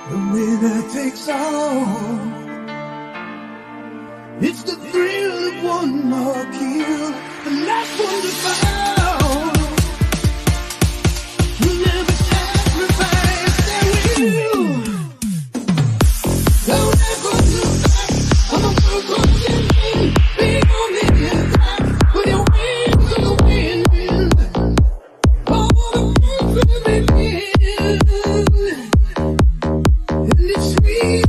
The winner takes all. It's the thrill of one more kill, the last one to fall. You never sacrifice their will. Don't ever look back on the world watching. Be on the inside with your wings on the wind. All the world will begin, and it's sweet.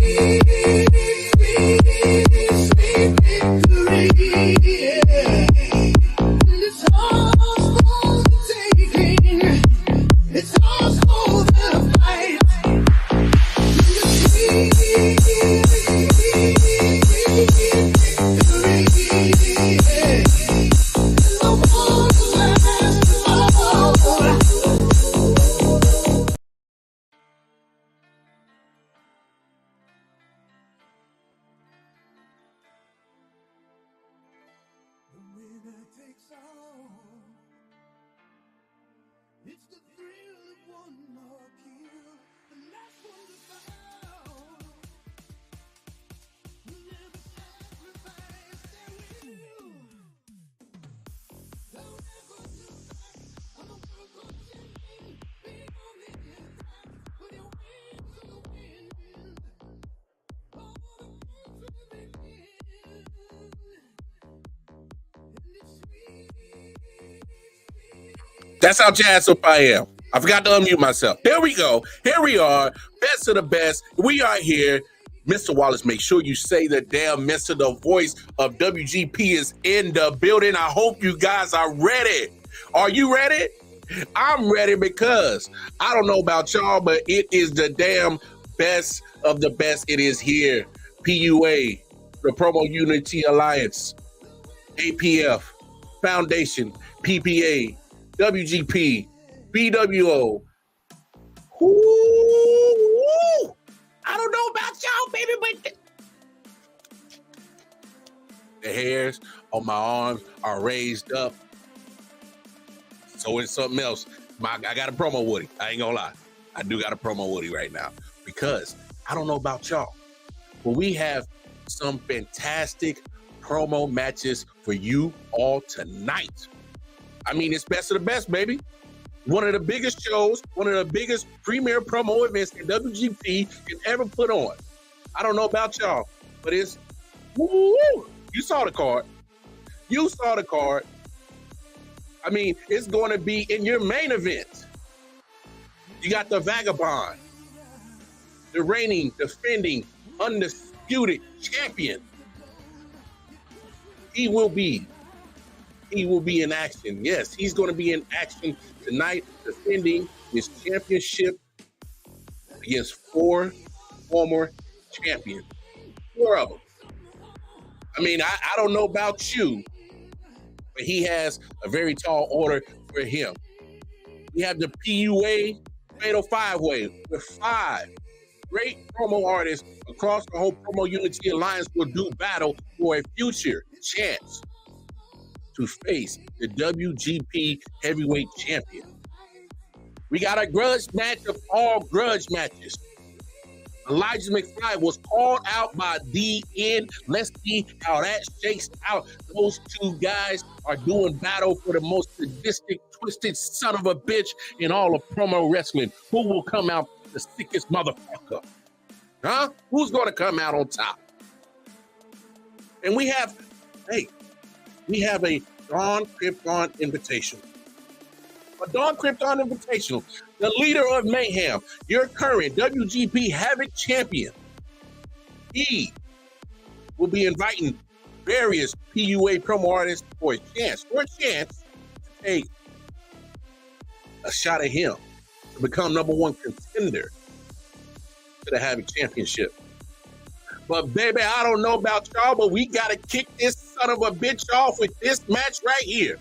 It's the thrill of one more kill, the last one to fall. You never sacrifice their will. Don't ever look back on the world watching. Be on the inside with your wings on the wind. All the world will begin, and it's sweet. That's how jazzed up I am. I forgot to unmute myself. Here we go. Here we are. Best of the best. We are here. Mr. Wallace, make sure you say the damn Mr. The voice of WGP is in the building. I hope you guys are ready. Are you ready? I'm ready because I don't know about y'all, but it is the damn best of the best. It is here. PUA, the Promo Unity Alliance, APF, Foundation, PPA, WGP, BWO. Ooh, I don't know about y'all, baby, but the hairs on my arms are raised up. So it's something else. I got a promo Woody. I ain't gonna lie. I do got a promo Woody right now because I don't know about y'all, but we have some fantastic promo matches for you all tonight. I mean, it's best of the best, baby. One of the biggest shows, one of the biggest premier promo events that WGP can ever put on. I don't know about y'all, but it's, woo, you saw the card. You saw the card. I mean, it's going to be in your main event. You got the Vagabond, the reigning, defending, undisputed champion. He will be in action. Yes, he's going to be in action tonight, defending his championship against 4 former champions. 4 of them. I mean, I don't know about you, but he has a very tall order for him. We have the PUA Fatal 5-Way with 5 great promo artists across the whole Promo Unity Alliance will do battle for a future chance to face the WGP Heavyweight Champion. We got a grudge match of all grudge matches. Elijah McFly was called out by DN. Let's see how that shakes out. Those 2 guys are doing battle for the most sadistic, twisted son of a bitch in all of promo wrestling. Who will come out the sickest motherfucker? Huh? Who's going to come out on top? And we have a Don Krypton Invitational. A Don Krypton Invitational, the leader of Mayhem, your current WGP Havoc Champion. He will be inviting various PUA promo artists for a chance to take a shot at him to become #1 contender to the Havoc Championship. But baby, I don't know about y'all, but we got to kick this son of a bitch off with this match right here.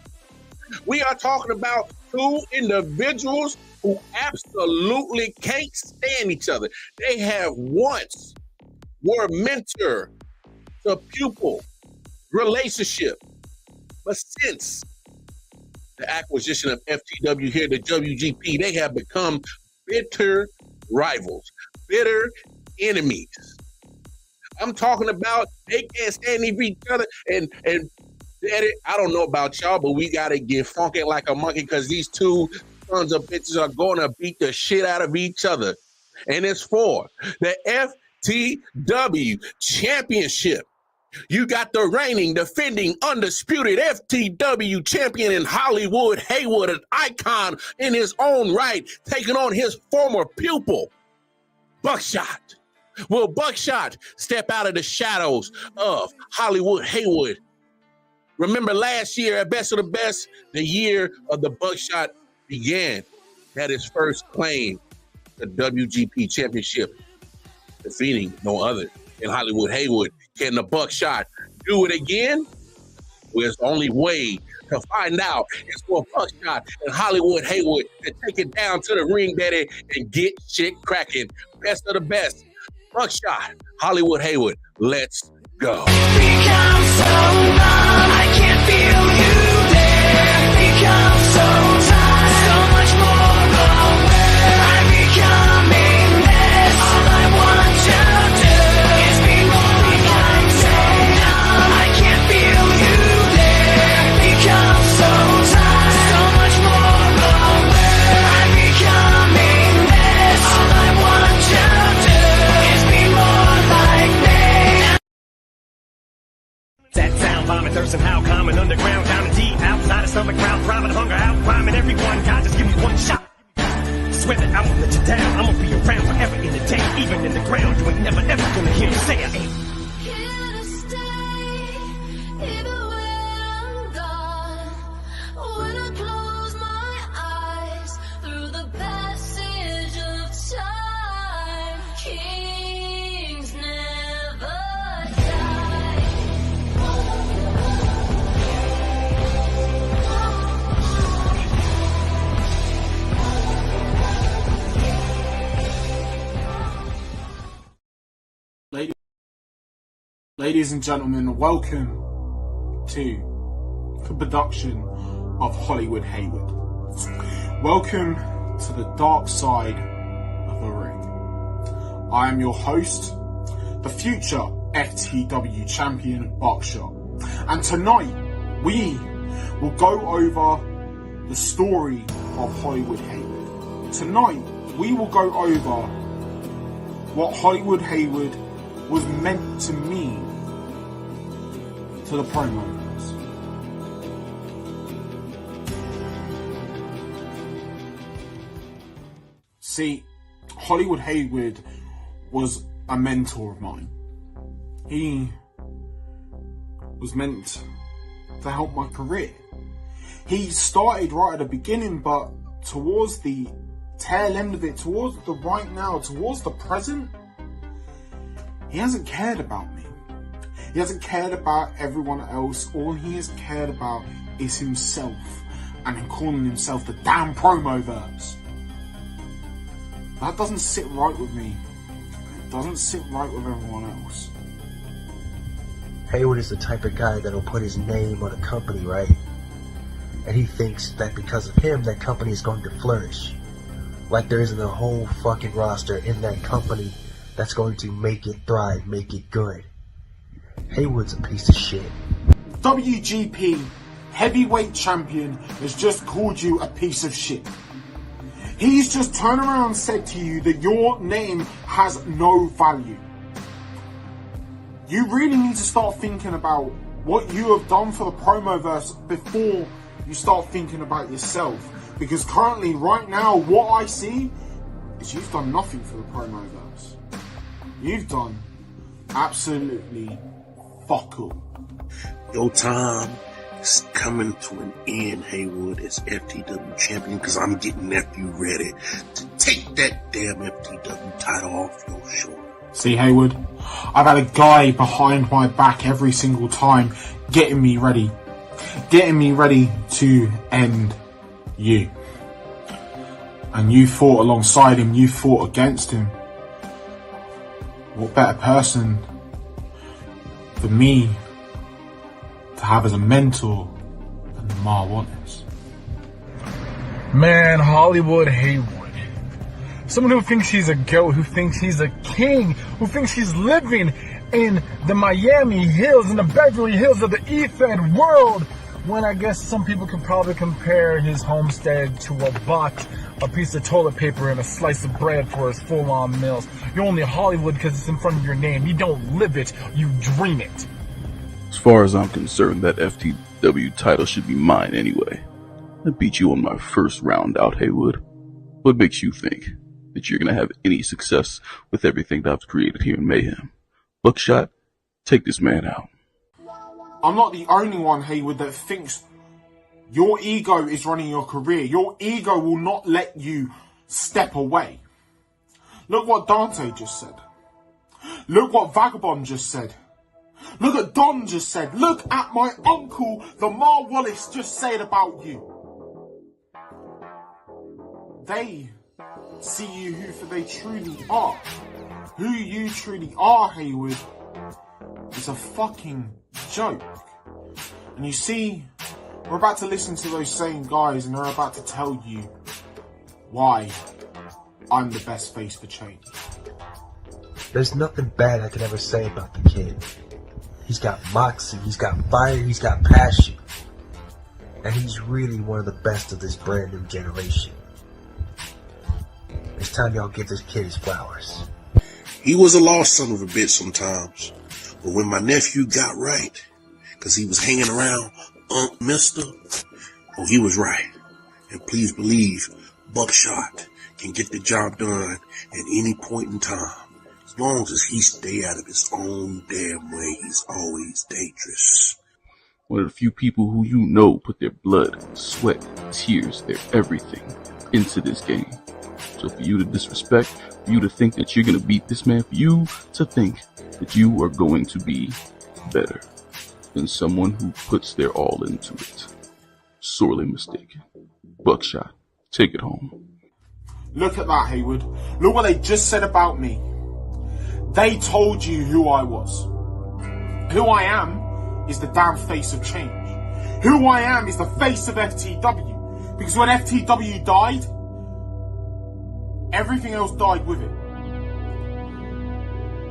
We are talking about 2 individuals who absolutely can't stand each other. They have once were mentor to pupil relationship. But since the acquisition of FTW here, the WGP, they have become bitter rivals, bitter enemies. I'm talking about they can't stand each other and I don't know about y'all, but we gotta get funky like a monkey because these two sons of bitches are gonna beat the shit out of each other. And it's for the FTW Championship. You got the reigning, defending, undisputed FTW champion in Hollywood Haywood, an icon in his own right, taking on his former pupil, Buckshot. Will Buckshot step out of the shadows of Hollywood Haywood? Remember last year at Best of the Best, the year of the Buckshot began, had his first claim, the WGP Championship, defeating no other in Hollywood Haywood. Can the Buckshot do it again? Well, it's the only way to find out is for Buckshot and Hollywood Haywood to take it down to the ring, daddy, and get shit cracking. Best of the best. Buckshot, Hollywood Haywood, let's go. Become so numb, I can't feel you there. Become so tired, so much more aware. I'm becoming this. All I want to do is be more like so numb, I can't feel you there. Become so tired, so much more aware. I'm becoming this. All I want to do is be more like me. That sound, vomit, thirst, and how common underground, down and deep, outside of stomach, ground, throbbing, hunger, out, rhyming, everyone, God, just give me one shot. Swear that I won't let you down, I'm gonna be around forever in the day, even in the ground, you ain't never ever gonna hear me say I ain't. Here to stay, even when I'm gone. When I close my eyes, through the passage of time, kings never die. Ladies and gentlemen, welcome to the production of Hollywood Haywood. Welcome to the dark side of the ring. I am your host, the future FTW champion Buckshot. And tonight, we will go over the story of Hollywood Haywood. Tonight, we will go over what Hollywood Haywood was meant to mean to the promoters. See, Hollywood Haywood was a mentor of mine. He was meant to help my career. He started right at the beginning, but towards the tail end of it, towards the right now, towards the present, he hasn't cared about me. He hasn't cared about everyone else. All he has cared about is himself, and him calling himself the damn Promoverse. That doesn't sit right with me. It doesn't sit right with everyone else. Haywood is the type of guy that'll put his name on a company, right? And he thinks that because of him, that company is going to flourish. Like there isn't a whole fucking roster in that company that's going to make it thrive, make it good. Haywood's a piece of shit. WGP Heavyweight Champion has just called you a piece of shit. He's just turned around and said to you that your name has no value. You really need to start thinking about what you have done for the Promoverse before you start thinking about yourself. Because currently, right now, what I see is you've done nothing for the Promoverse. You've done absolutely fuck all. Your time is coming to an end, Haywood, as FTW champion, because I'm getting nephew ready to take that damn FTW title off your shoulder. See, Haywood, I've had a guy behind my back every single time getting me ready to end you. And you fought alongside him, you fought against him. What better person for me to have as a mentor than Lamar Wallace? Man, Hollywood Haywood. Someone who thinks he's a goat, who thinks he's a king, who thinks he's living in the Miami Hills, in the Beverly Hills of the EFED world, when I guess some people could probably compare his homestead to a box, a piece of toilet paper, and a slice of bread for his full-on meals. You're only Hollywood because it's in front of your name. You don't live it, you dream it. As far as I'm concerned, that FTW title should be mine anyway. I beat you on my first round out, Haywood. What makes you think that you're going to have any success with everything that I've created here in Mayhem? Buckshot, take this man out. I'm not the only one, Haywood, that thinks your ego is running your career. Your ego will not let you step away. Look what Dante just said. Look what Vagabond just said. Look at Don just said. Look at my uncle, Lamar Wallace, just said about you. They see you who they truly are. Who you truly are, Haywood, is a fucking joke. And you see, we're about to listen to those same guys and they're about to tell you why I'm the best face for change. There's nothing bad I could ever say about the kid. He's got moxie, he's got fire, he's got passion. And he's really one of the best of this brand new generation. It's time y'all give this kid his flowers. He was a lost son of a bitch sometimes. But when my nephew got right, because he was hanging around Mister, oh, he was right. And please believe, Buckshot can get the job done at any point in time. As long as he stay out of his own damn way, he's always dangerous. One of the few people who you know put their blood, sweat, tears, their everything into this game. So for you to disrespect, for you to think that you're going to beat this man, for you to think that you are going to be better than someone who puts their all into it. Sorely mistaken. Buckshot, take it home. Look at that, Haywood. Look what they just said about me. They told you who I was. Who I am is the damn face of change. Who I am is the face of FTW. Because when FTW died, everything else died with it.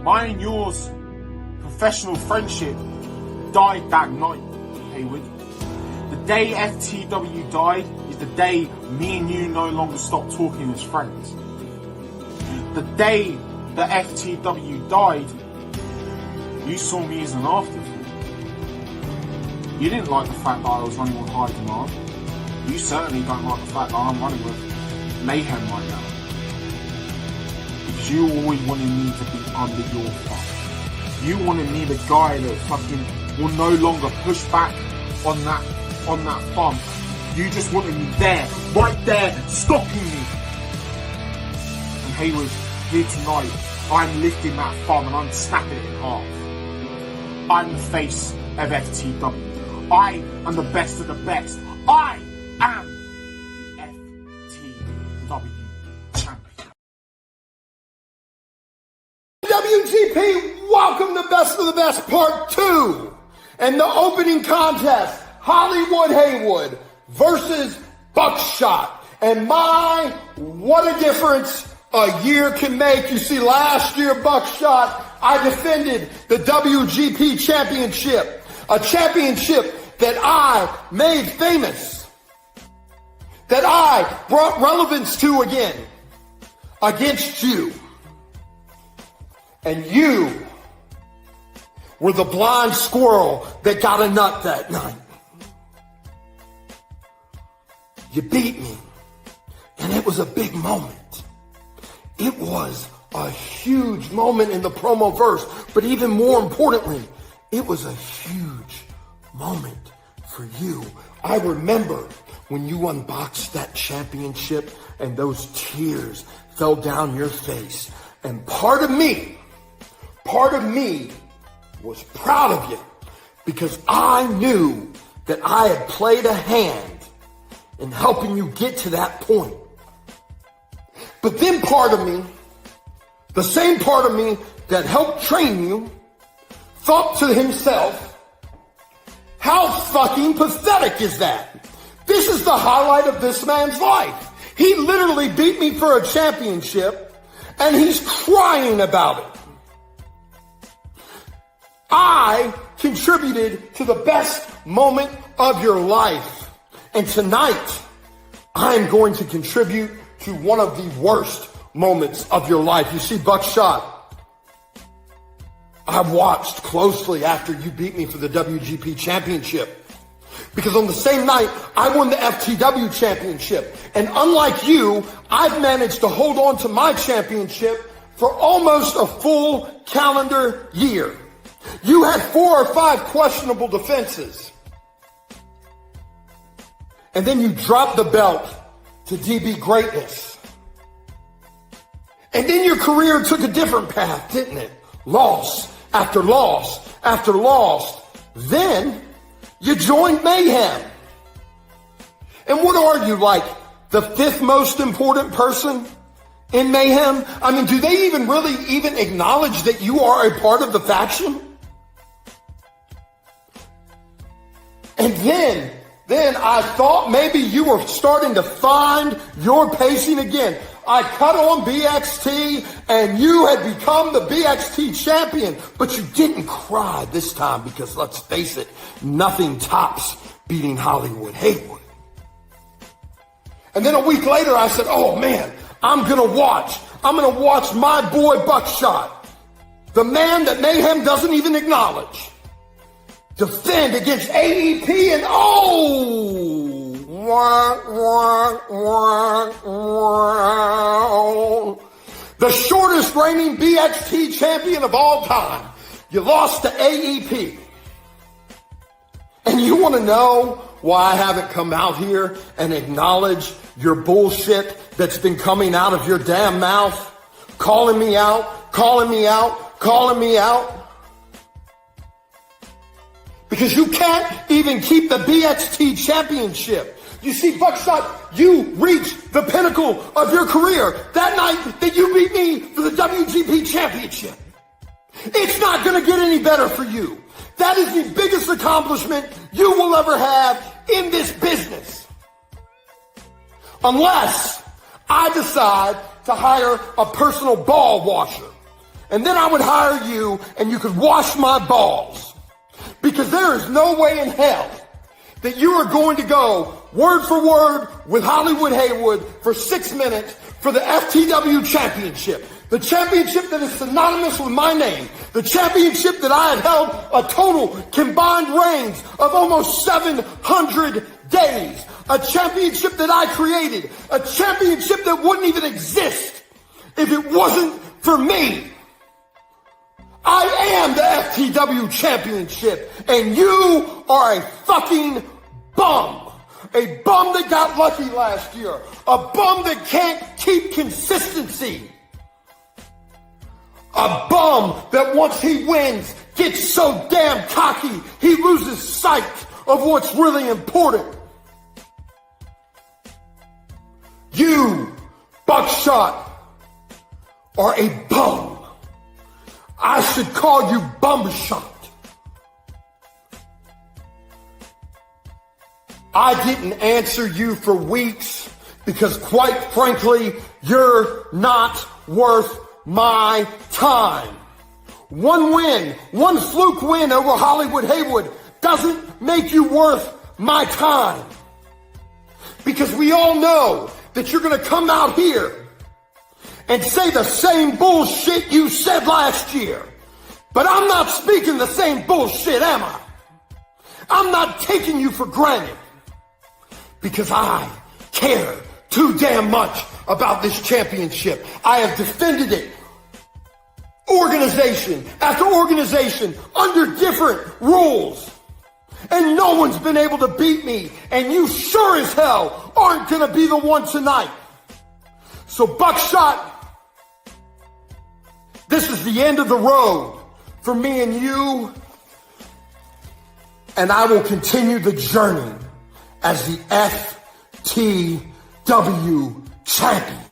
Mine and yours professional friendship died that night, Haywood. The day FTW died is the day me and you no longer stopped talking as friends. The day that FTW died, you saw me as an afterthought. You didn't like the fact that I was running with high demand. You certainly don't like the fact that I'm running with mayhem right now. Because you always wanted me to be under your thumb. You wanted me the guy that fucking will no longer push back on that thumb. You just wanted me there, right there, stopping me. And Haywood, here tonight, I'm lifting that thumb and I'm snapping it in half. I'm the face of FTW. I am the best of the best. I am FTW champion. WGP, welcome to Best of the Best Part 2. And the opening contest, Hollywood Haywood versus Buckshot. And my, what a difference a year can make. You see, last year, Buckshot, I defended the WGP Championship. A championship that I made famous. That I brought relevance to again. Against you. And you were the blind squirrel that got a nut that night. You beat me. And it was a big moment. It was a huge moment in the promo verse. But even more importantly, it was a huge moment for you. I remember when you unboxed that championship and those tears fell down your face. And part of me was proud of you because I knew that I had played a hand in helping you get to that point. But then part of me, the same part of me that helped train you, thought to himself, how fucking pathetic is that? This is the highlight of this man's life. He literally beat me for a championship, and he's crying about it. I contributed to the best moment of your life. And tonight, I'm going to contribute to one of the worst moments of your life. You see, Buckshot, I watched closely after you beat me for the WGP Championship. Because on the same night, I won the FTW Championship. And unlike you, I've managed to hold on to my championship for almost a full calendar year. You had 4 or 5 questionable defenses. And then you dropped the belt to DB Greatness. And then your career took a different path, didn't it? Loss after loss after loss. Then you joined Mayhem. And what are you, like the 5th most important person in Mayhem? I mean, do they even really acknowledge that you are a part of the faction? And then I thought maybe you were starting to find your pacing again. I cut on BXT and you had become the BXT champion, but you didn't cry this time because let's face it, nothing tops beating Hollywood Haywood. And then a week later I said, oh man, I'm gonna watch my boy Buckshot, the man that Mayhem doesn't even acknowledge, defend against AEP and the shortest reigning BXT champion of all time. You lost to AEP. And you want to know why I haven't come out here and acknowledge your bullshit that's been coming out of your damn mouth? Calling me out, calling me out, calling me out. Because you can't even keep the BXT championship. You see, Buckshot, you reached the pinnacle of your career that night that you beat me for the WGP championship. It's not going to get any better for you. That is the biggest accomplishment you will ever have in this business. Unless I decide to hire a personal ball washer. And then I would hire you and you could wash my balls. Because there is no way in hell that you are going to go word for word with Hollywood Haywood for 6 minutes for the FTW championship. The championship that is synonymous with my name. The championship that I have held a total combined reigns of almost 700 days. A championship that I created. A championship that wouldn't even exist if it wasn't for me. I am the FTW championship, and you are a fucking bum. A bum that got lucky last year. A bum that can't keep consistency. A bum that once he wins gets so damn cocky he loses sight of what's really important. You, Buckshot, are a bum. I should call you Buckshot. I didn't answer you for weeks because, quite frankly, you're not worth my time. One win, one fluke win over Hollywood Haywood doesn't make you worth my time. Because we all know that you're going to come out here and say the same bullshit you said last year. But I'm not speaking the same bullshit, am I? I'm not taking you for granted. Because I care too damn much about this championship. I have defended it. Organization after organization under different rules. And no one's been able to beat me. And you sure as hell aren't going to be the one tonight. So Buckshot, this is the end of the road for me and you. And I will continue the journey as the FTW champion.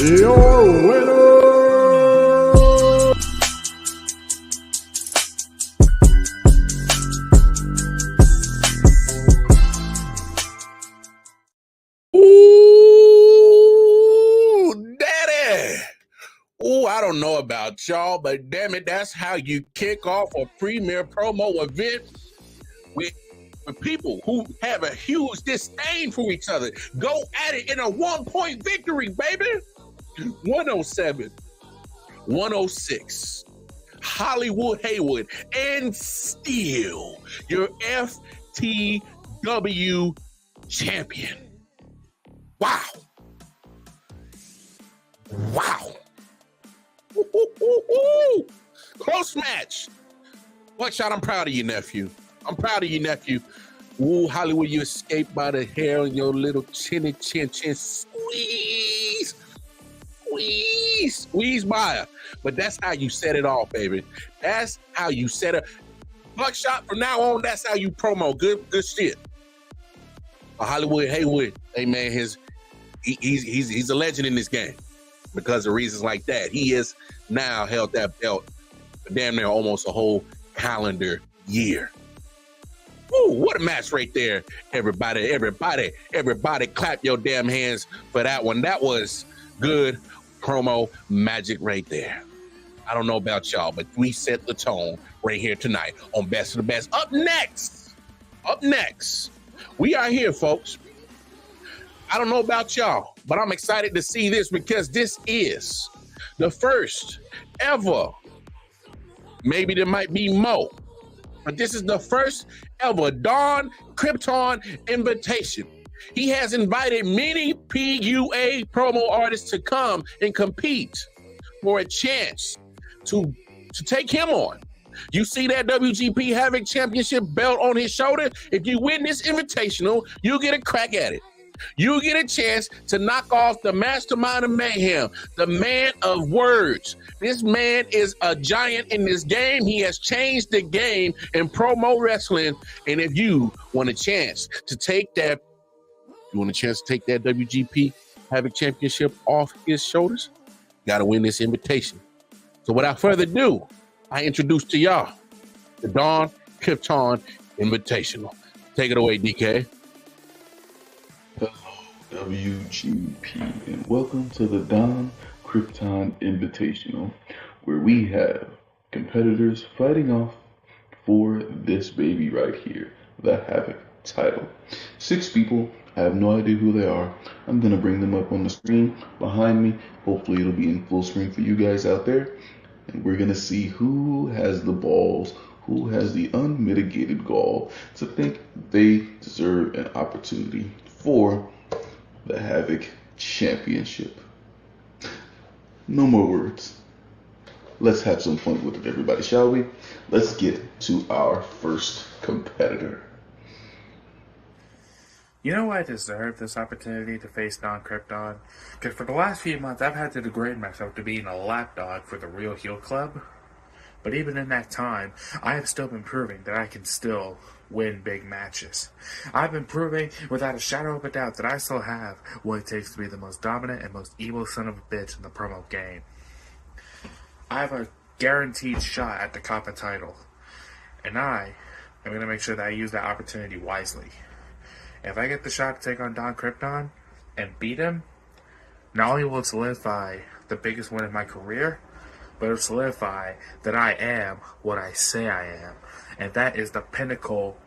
your winner. Ooh, daddy. Ooh, I don't know about y'all, but damn it, that's how you kick off a premier promo event with people who have a huge disdain for each other. Go at it in a 1-point victory, baby. 107, 106. Hollywood Haywood, and still your FTW champion. Wow. Wow. Ooh. Close match. Buckshot, I'm proud of you, nephew. I'm proud of you, nephew. Ooh, Hollywood, you escaped by the hair on your little chinny chin. Squeeze. Squeeze by her. But that's how you set it off, baby. That's how you set it. Buckshot, from now on, that's how you promo. Good shit. Hollywood Haywood, hey man, he's a legend in this game because of reasons like that. He has now held that belt for damn near almost a whole calendar year. Ooh, what a match right there. Everybody clap your damn hands for that one. That was good promo magic right there. I don't know about y'all, but we set the tone right here tonight on Best of the Best. Up next, we are here, folks. I don't know about y'all, but I'm excited to see this because this is the first ever, maybe there might be more, but this is the first ever Don Krypton Invitation. He has invited many PUA promo artists to come and compete for a chance to take him on. You see that WGP Havoc Championship belt on his shoulder? If you win this invitational, you get a crack at it. You get a chance to knock off the mastermind of mayhem, the man of words. This man is a giant in this game. He has changed the game in promo wrestling. And if you want a chance to take that, WGP Havoc Championship off his shoulders, you got to win this invitation. So without further ado, I introduce to y'all the Don Krypton Invitational. Take it away, DK. Hello, WGP, and welcome to the Don Krypton Invitational, where we have competitors fighting off for this baby right here, the Havoc title. 6 people. I have no idea who they are. I'm going to bring them up on the screen behind me. Hopefully it'll be in full screen for you guys out there. And we're going to see who has the balls, who has the unmitigated gall to think they deserve an opportunity for the Havoc Championship. No more words. Let's have some fun with it, everybody, shall we? Let's get to our first competitor. You know I deserve this opportunity to face Don Krypton? Because for the last few months, I've had to degrade myself to being a lapdog for the Real Heel Club. But even in that time, I have still been proving that I can still win big matches. I've been proving without a shadow of a doubt that I still have what it takes to be the most dominant and most evil son of a bitch in the promo game. I have a guaranteed shot at the Kappa title. And I am going to make sure that I use that opportunity wisely. If I get the shot to take on Don Krypton and beat him, not only will it solidify the biggest win of my career, but it'll solidify that I am what I say I am. And that is the pinnacle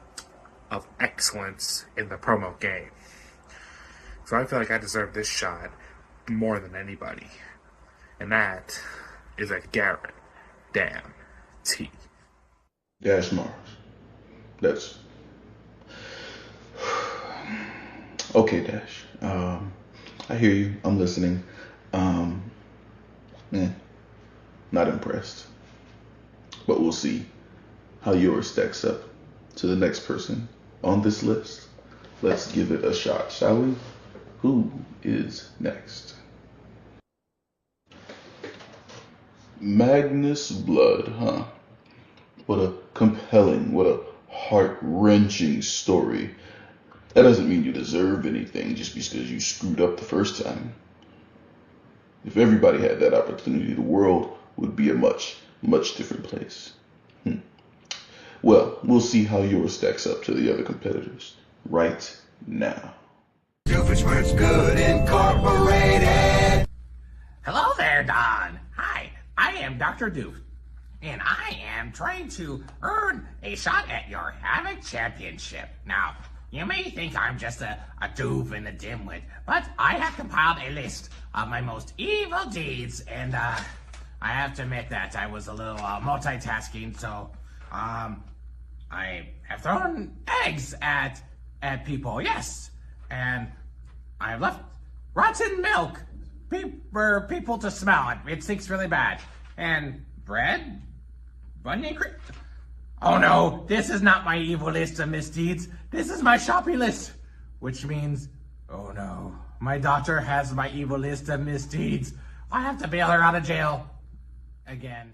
of excellence in the promo game. So I feel like I deserve this shot more than anybody. And that is a Garrett damn T. Dash Mars. That's... Okay, Dash. I hear you. I'm listening. Not impressed. But we'll see how yours stacks up to the next person on this list. Let's give it a shot, shall we? Who is next? Magnus Blood, huh? What a compelling, what a heart-wrenching story. That doesn't mean you deserve anything just because you screwed up the first time. If everybody had that opportunity, the world would be a much, much different place. Well, we'll see how yours stacks up to the other competitors right now. Doofenshmirtz Good Incorporated. Hello there, Don. Hi, I am Dr. Doof, and I am trying to earn a shot at your Havoc Championship. Now, you may think I'm just a doof and a dimwit, but I have compiled a list of my most evil deeds, and I have to admit that I was a little multitasking, so I have thrown eggs at people, yes, and I have left rotten milk for people to smell. It stinks really bad. And bread? Bunny cream? Oh no, this is not my evil list of misdeeds. This is my shopping list. Which means, oh no, my daughter has my evil list of misdeeds. I have to bail her out of jail. Again.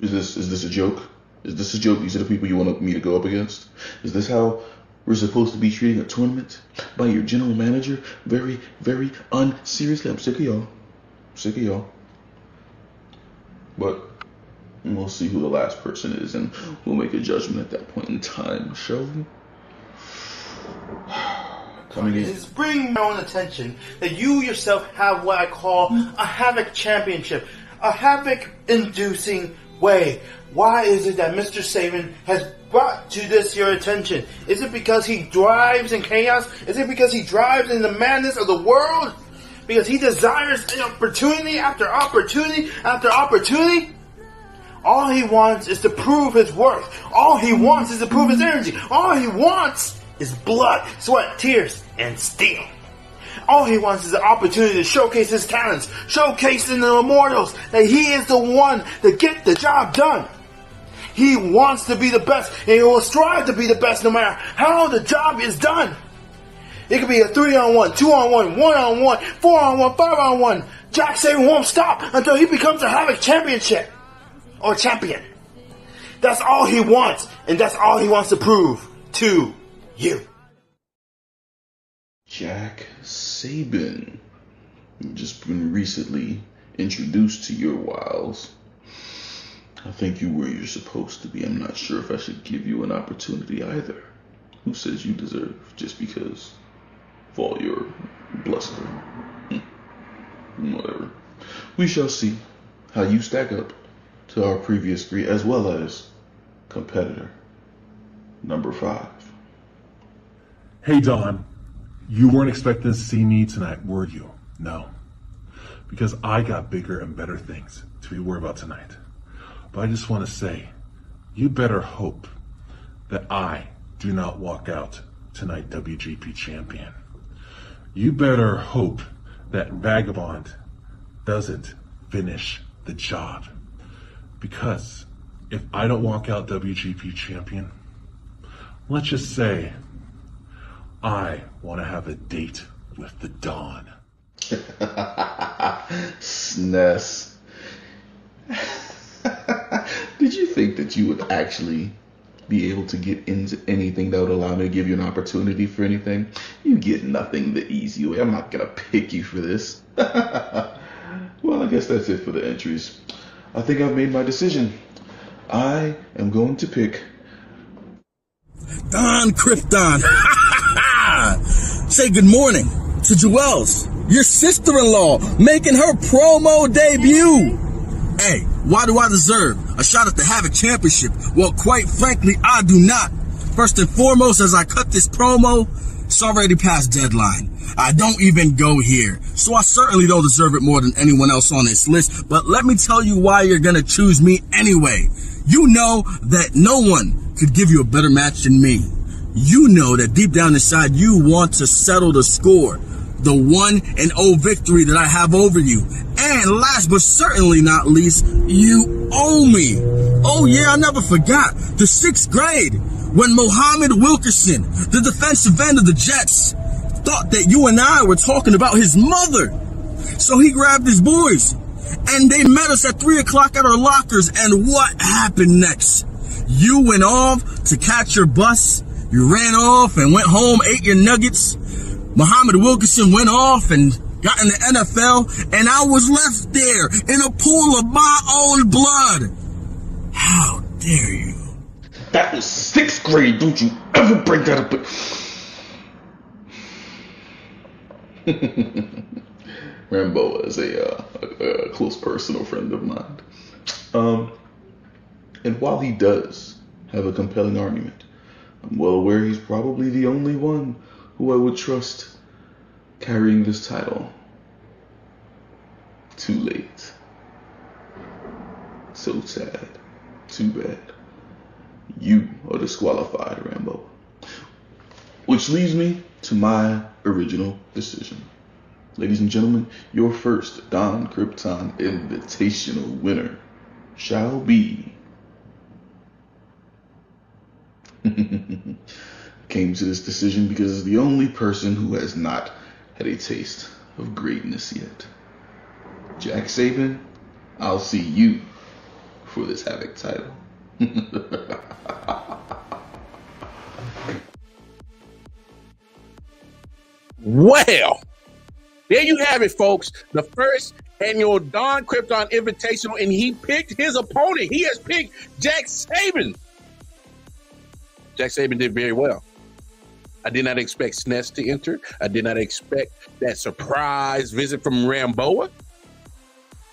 Is this a joke? Is this a joke? These are the people you want me to go up against? Is this how we're supposed to be treating a tournament? By your general manager? Very, very unseriously? I'm sick of y'all. Sick of y'all. But we'll see who the last person is, and we'll make a judgment at that point in time, shall we? Coming in. It's bringing my own attention that you yourself have what I call a Havoc Championship. A havoc-inducing way. Why is it that Mr. Saban has brought to this your attention? Is it because he drives in chaos? Is it because he drives in the madness of the world? Because he desires an opportunity after opportunity after opportunity? All he wants is to prove his worth. All he wants is to prove his energy. All he wants is blood, sweat, tears, and steel. All he wants is an opportunity to showcase his talents, showcase in the immortals that he is the one to get the job done. He wants to be the best, and he will strive to be the best no matter how the job is done. It could be a 3-on-1, 2-on-1, 1-on-1, 4-on-1, 5-on-1. Jack Saban won't stop until he becomes a Havoc Championship or champion. That's all he wants, and that's all he wants to prove to you. Jack Saban. You've just been recently introduced to your wiles. I think you're where you're supposed to be. I'm not sure if I should give you an opportunity either. Who says you deserve just because of all your bluster? Whatever. We shall see how you stack up to our previous 3 as well as competitor number 5. Hey Don, you weren't expecting to see me tonight, were you? No. Because I got bigger and better things to be worried about tonight. But I just want to say, you better hope that I do not walk out tonight WGP champion. You better hope that Vagabond doesn't finish the job. Because if I don't walk out WGP champion, let's just say I want to have a date with the Don. SNES. Did you think that you would actually be able to get into anything that would allow me to give you an opportunity for anything? You get nothing the easy way. I'm not going to pick you for this. Well, I guess that's it for the entries. I think I've made my decision. I am going to pick Don Krypton. Say good morning to Joelle's, your sister-in-law, making her promo debut. Hey, why do I deserve a shot at the Havoc Championship? Well, quite frankly, I do not. First and foremost, as I cut this promo, it's already past deadline. I don't even go here, so I certainly don't deserve it more than anyone else on this list. But let me tell you why you're gonna choose me anyway. You know that no one could give you a better match than me. You know that deep down inside you want to settle the score. The 1-0 victory that I have over you. And last but certainly not least, you owe me. Oh yeah, I never forgot the 6th grade when Mohammed Wilkerson, the defensive end of the Jets, thought that you and I were talking about his mother. So he grabbed his boys and they met us at 3 o'clock at our lockers. And what happened next? You went off to catch your bus. You ran off and went home, ate your nuggets. Muhammad Wilkerson went off and got in the NFL, and I was left there in a pool of my own blood. How dare you? That was 6th grade. Don't you ever bring that up. Rambo is a close personal friend of mine. And while he does have a compelling argument, I'm well aware he's probably the only one who I would trust carrying this title. Too late. So sad. Too bad. You are disqualified, Rambo. Which leads me to my original decision. Ladies and gentlemen, your first Don Krypton Invitational winner shall be... Came to this decision because it's the only person who has not had a taste of greatness yet. Jack Saban, I'll see you for this Havoc title. Well, there you have it, folks. The first annual Don Krypton Invitational, and he picked his opponent. He has picked Jack Saban. Jack Saban did very well. I did not expect SNES to enter. I did not expect that surprise visit from Ramboa.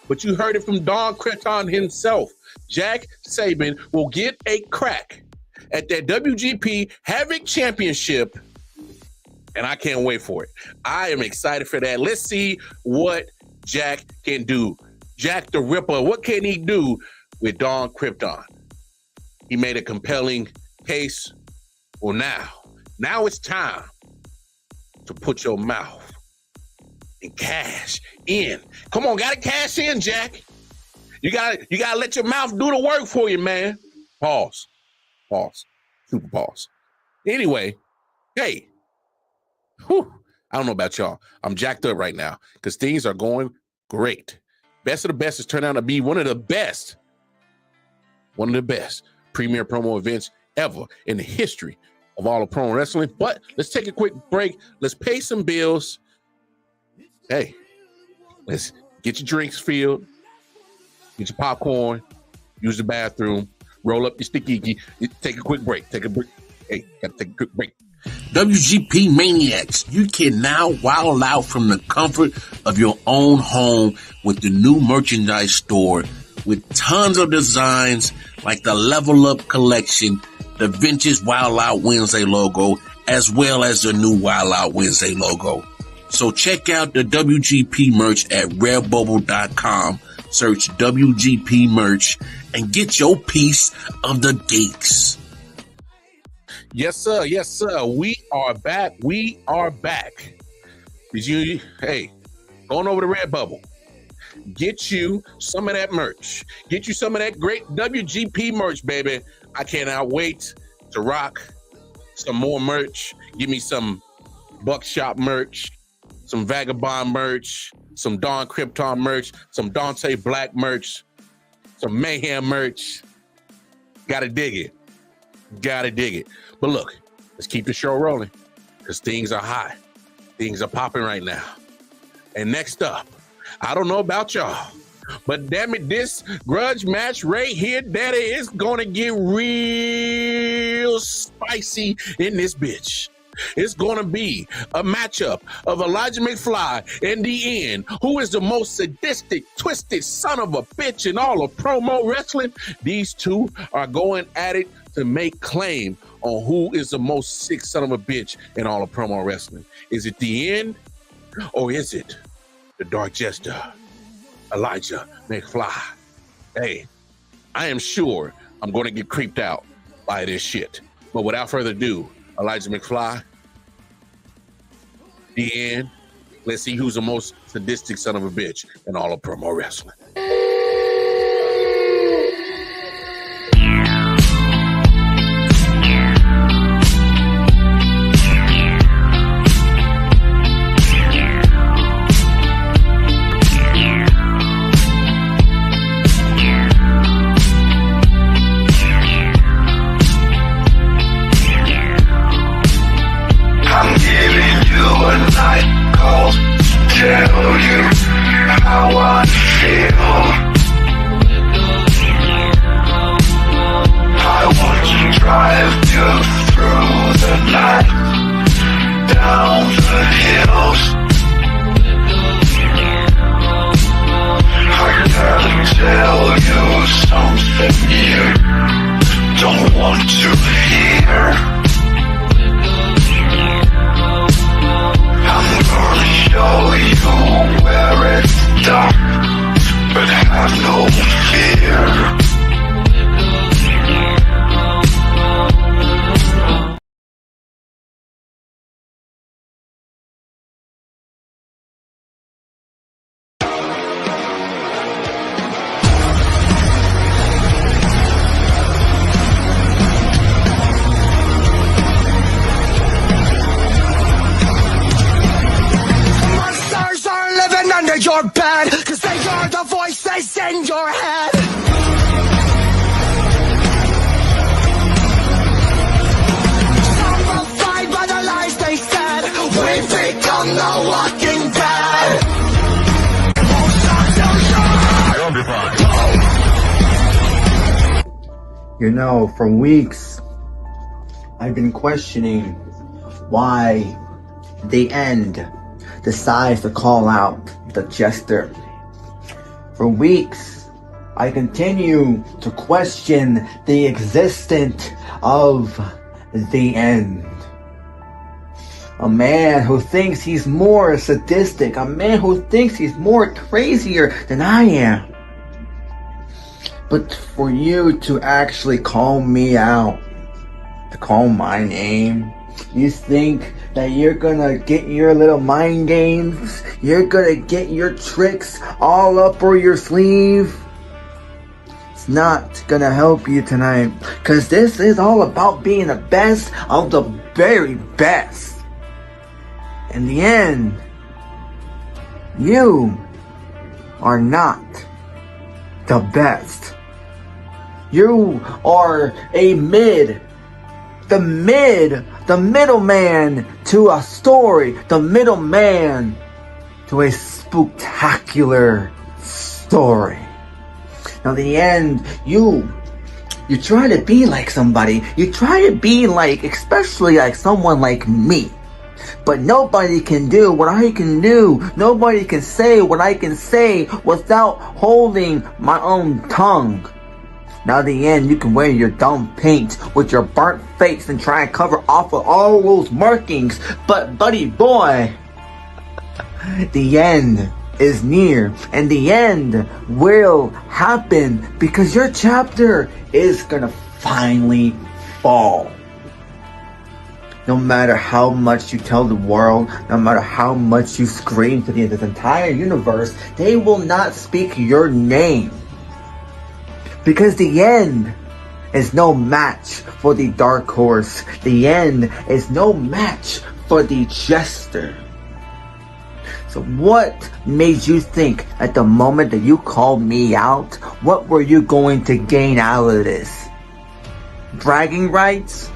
But you heard it from Don Krypton himself. Jack Saban will get a crack at that WGP Havoc Championship, and I can't wait for it. I am excited for that. Let's see what Jack can do. Jack the Ripper, what can he do with Don Krypton? He made a compelling case. Well, now it's time to put your mouth and cash in. Come on, gotta cash in, Jack. You gotta let your mouth do the work for you, man. Pause. Super pause. Anyway, hey, I don't know about y'all. I'm jacked up right now because things are going great. Best of the Best has turned out to be one of the best premier promo events ever in the history of all of promo wrestling. But let's take a quick break. Let's pay some bills. Hey, let's get your drinks filled, get your popcorn, use the bathroom, roll up your sticky. Take a quick break. Hey, gotta take a quick break. WGP Maniacs, you can now wild out from the comfort of your own home with the new merchandise store with tons of designs like the Level Up collection, the vintage Wild Out Wednesday logo, as well as the new Wild Out Wednesday logo. So check out the WGP merch at redbubble.com. Search WGP merch and get your piece of the geeks. Yes, sir. Yes, sir. We are back. Hey, going over to Redbubble. Get you some of that merch. Get you some of that great WGP merch, baby. I cannot wait to rock some more merch. Give me some Buckshot merch, some Vagabond merch, some Don Krypton merch, some Dante Black merch, some Mayhem merch. Gotta dig it. But look, let's keep the show rolling because things are hot. Things are popping right now. And next up, I don't know about y'all, but damn it, this grudge match right here, daddy, is going to get real spicy in this bitch. It's going to be a matchup of Elijah McFly and the End, who is the most sadistic, twisted son of a bitch in all of promo wrestling. These two are going at it to make claim on who is the most sick son of a bitch in all of promo wrestling. Is it the End or is it the Dark Jester, Elijah McFly? Hey, I am sure I'm going to get creeped out by this shit. But without further ado, Elijah McFly, the End. Let's see who's the most sadistic son of a bitch in all of promo wrestling. I'm giving you a to hear. I'm gonna show you where it's dark, but have no fear. Monsters are living under your bed, cause they are the voices in your head. Zombified by the lies they said, we've become the walking dead. You know, for weeks, I've been questioning why the end decides to call out the jester. For weeks, I continue to question the existence of the end. A man who thinks he's more sadistic, a man who thinks he's more crazier than I am. But for you to actually call me out, to call my name, you think that you're gonna get your little mind games, you're gonna get your tricks all up your sleeve? It's not gonna help you tonight, cause this is all about being the best of the very best. In the end, you are not the best. You are the middleman to a story, the middleman to a spectacular story. Now, in the end, you try to be like somebody. You try to be like, especially like someone like me. But nobody can do what I can do. Nobody can say what I can say without holding my own tongue. Now, in the end, you can wear your dumb paint with your burnt face and try and cover off of all those markings. But, buddy boy, the end is near. And the end will happen because your chapter is gonna finally fall. No matter how much you tell the world, no matter how much you scream to the entire universe, they will not speak your name. Because the end is no match for the dark horse. The end is no match for the jester. So what made you think at the moment that you called me out, what were you going to gain out of this? Bragging rights?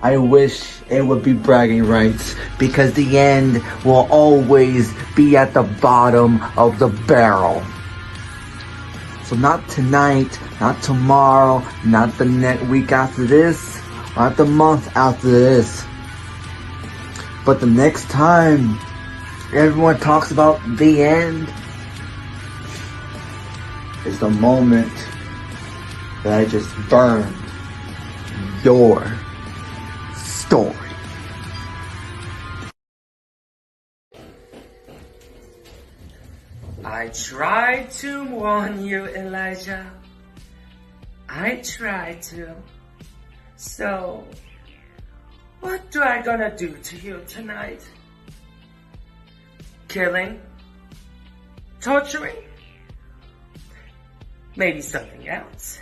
I wish it would be bragging rights, because the end will always be at the bottom of the barrel. So not tonight, not tomorrow, not the next week after this, not the month after this, but the next time everyone talks about the end is the moment that I just burned your story. I tried to warn you, Elijah. I tried to. So, what do I gonna do to you tonight? Killing? Torturing? Maybe something else.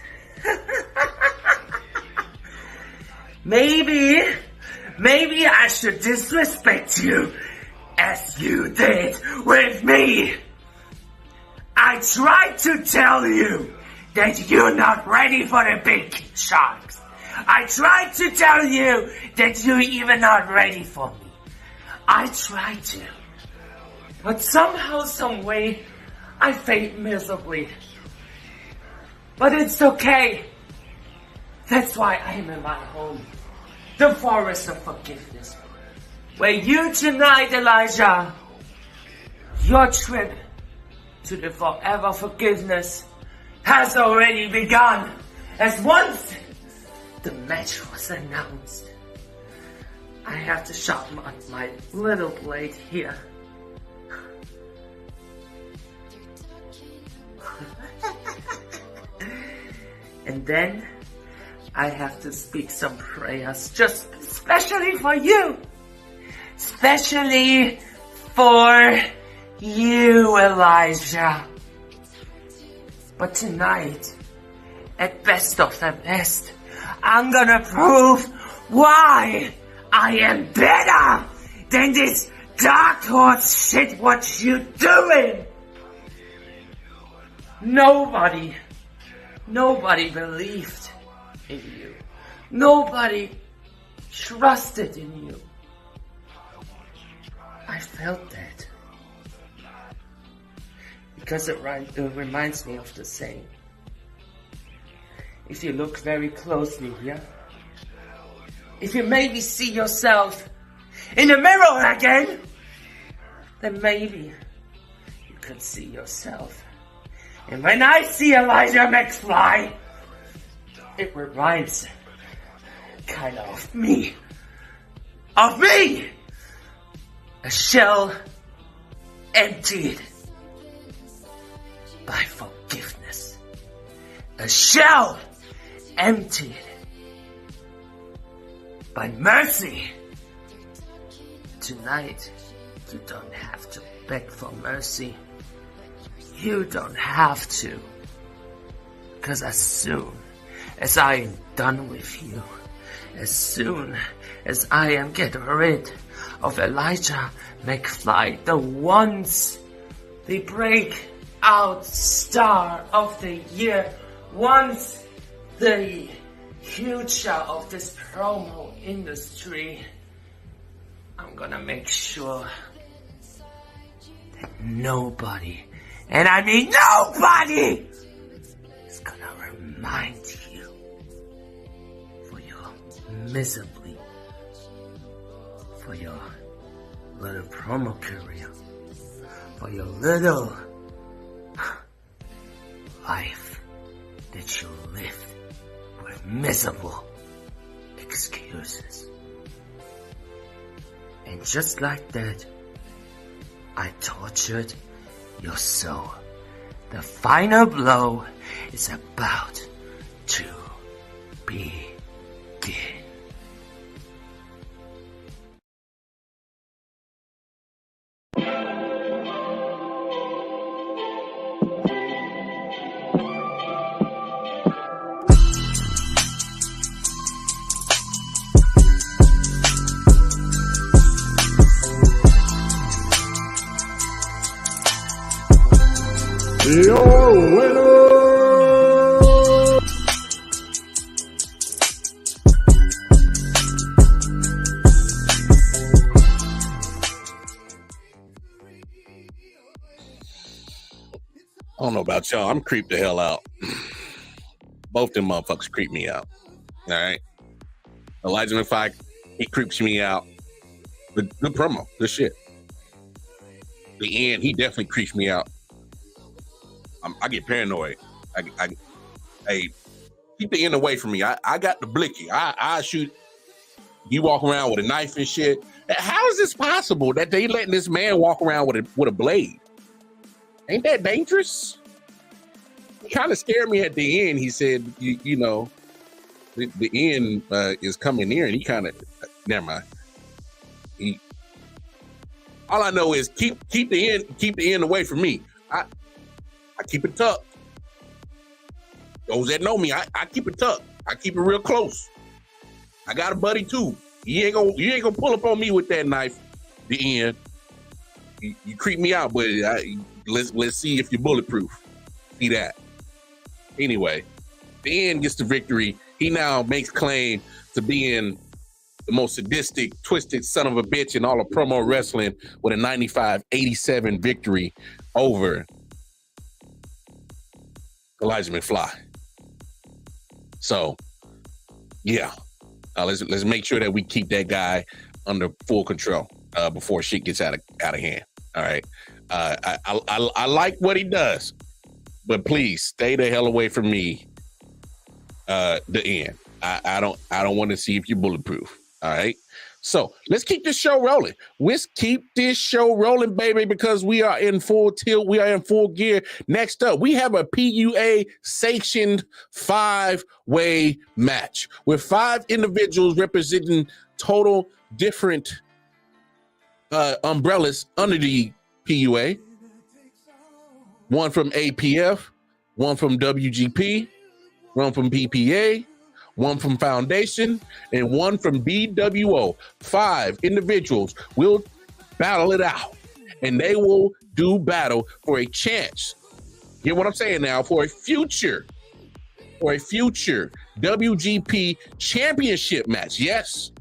Maybe I should disrespect you as you did with me. I tried to tell you that you're not ready for the big sharks. I tried to tell you that you're even not ready for me. I tried to. But somehow, some way, I failed miserably. But it's okay. That's why I'm in my home. The forest of forgiveness. Where you tonight, Elijah, your trip to the forever forgiveness has already begun. as once the match was announced, I have to sharpen my little blade here. And then I have to speak some prayers just especially for you. Especially for you, Elijah. But tonight, at Best of the Best, I'm gonna prove why I am better than this Dark Horse shit what you doing. Nobody believed in you. Nobody trusted in you. I felt that. Because it reminds me of the saying. If you look very closely here, if you maybe see yourself in the mirror again, then maybe you can see yourself. And when I see Elijah McFly, it reminds kind of me. Of me! A shell emptied by forgiveness. A shell emptied by mercy. Tonight, you don't have to beg for mercy. You don't have to. Because as soon as I am done with you, as soon as I am getting rid of Elijah McFly, the once the breakout star of the year, once the future of this promo industry, I'm gonna make sure that nobody, and I mean nobody, is gonna remind you for your miserably, for your little promo career, for your little life that you lived with miserable excuses. And just like that, I tortured your soul. The final blow is about to begin. Your winner! I don't know about y'all. I'm creeped the hell out. Both them motherfuckers creep me out. All right. Elijah McFly, he creeps me out. Good promo. Good shit. The end, he definitely creeps me out. I get paranoid. Hey, keep the end away from me. I got the blicky. I shoot. You walk around with a knife and shit. How is this possible that they letting this man walk around with a blade? Ain't that dangerous? He kind of scared me at the end. He said, you know, the end is coming near, and he kind of, never mind. All I know is keep the end away from me. I keep it tucked. Those that know me, I keep it tucked. I keep it real close. I got a buddy too. You ain't gonna pull up on me with that knife. The end. You creep me out, but let's see if you're bulletproof. See that. Anyway, the end gets the victory. He now makes claim to being the most sadistic, twisted son of a bitch in all of promo wrestling with a 95-87 victory over Elijah McFly. So, yeah, let's make sure that we keep that guy under full control before shit gets out of hand. All right, I like what he does, but please stay the hell away from me the end. I don't want to see if you're bulletproof. All right. So let's keep this show rolling. Let's keep this show rolling, baby, because we are in full tilt. We are in full gear. Next up, we have a PUA sanctioned 5-way match with 5 individuals representing total different umbrellas under the PUA. One from APF, one from WGP, one from PPA, one from Foundation, and one from BWO. 5 individuals will battle it out, and they will do battle for a chance. Hear what I'm saying now? For a future WGP Championship match. Yes,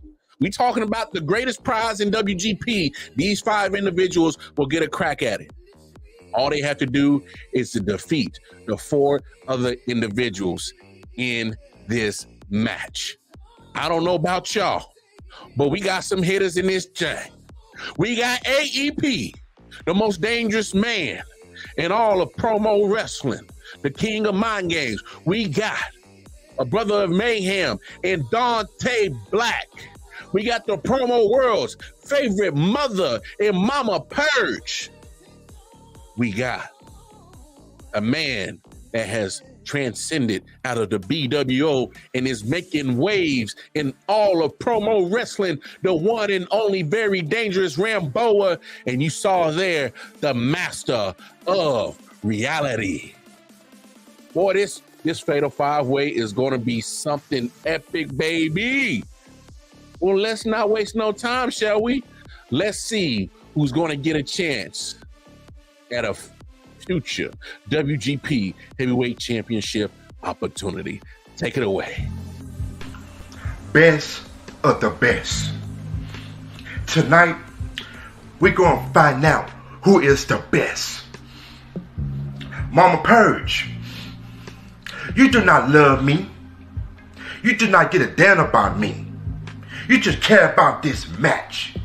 we talking about the greatest prize in WGP. These 5 individuals will get a crack at it. All they have to do is to defeat the 4 other individuals in this match. I don't know about y'all, but we got some hitters in this joint. We got AEP, the most dangerous man in all of promo wrestling, the king of mind games. We got a brother of mayhem in Dante Black. We got the promo world's favorite mother in Mama Purge. We got a man that has transcended out of the BWO and is making waves in all of promo wrestling, the one and only very dangerous Ramboa. And you saw there the master of reality. Boy, this fatal 5-way is going to be something epic, baby. Well, let's not waste no time, shall we? Let's see who's going to get a chance at a future WGP Heavyweight Championship opportunity. Take it away. Best of the best. Tonight, we're going to find out who is the best. Mama Purge, you do not love me. You do not get a damn about me. You just care about this match.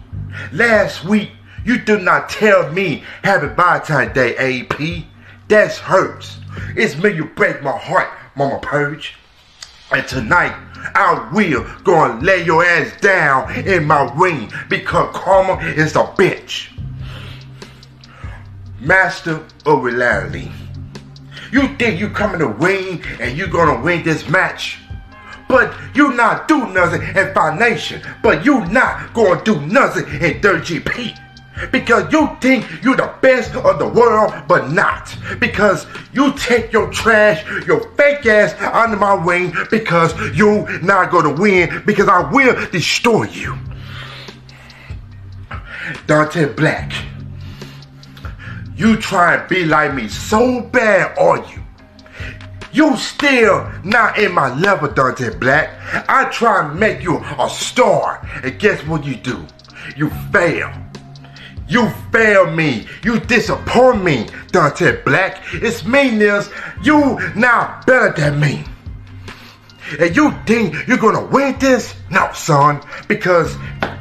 Last week, you do not tell me Happy Valentine's Day, AP. That hurts. It's me you break my heart, Mama Purge. And tonight, I will go and lay your ass down in my ring because karma is a bitch. Master of reality. You think you come in the ring and you gonna win this match? But you not do nothing in Foundation. But you not gonna do nothing in WGP. Because you think you the best of the world, but not. Because you take your trash, your fake ass under my ring because you not gonna win because I will destroy you. Dante Black, you try and be like me so bad, are you? You still not in my level, Dante Black. I try and make you a star, and guess what you do? You fail. You fail me. You disappoint me, Dante Black. It's me, Nils. You now better than me. And you think you're gonna win this? No, son. Because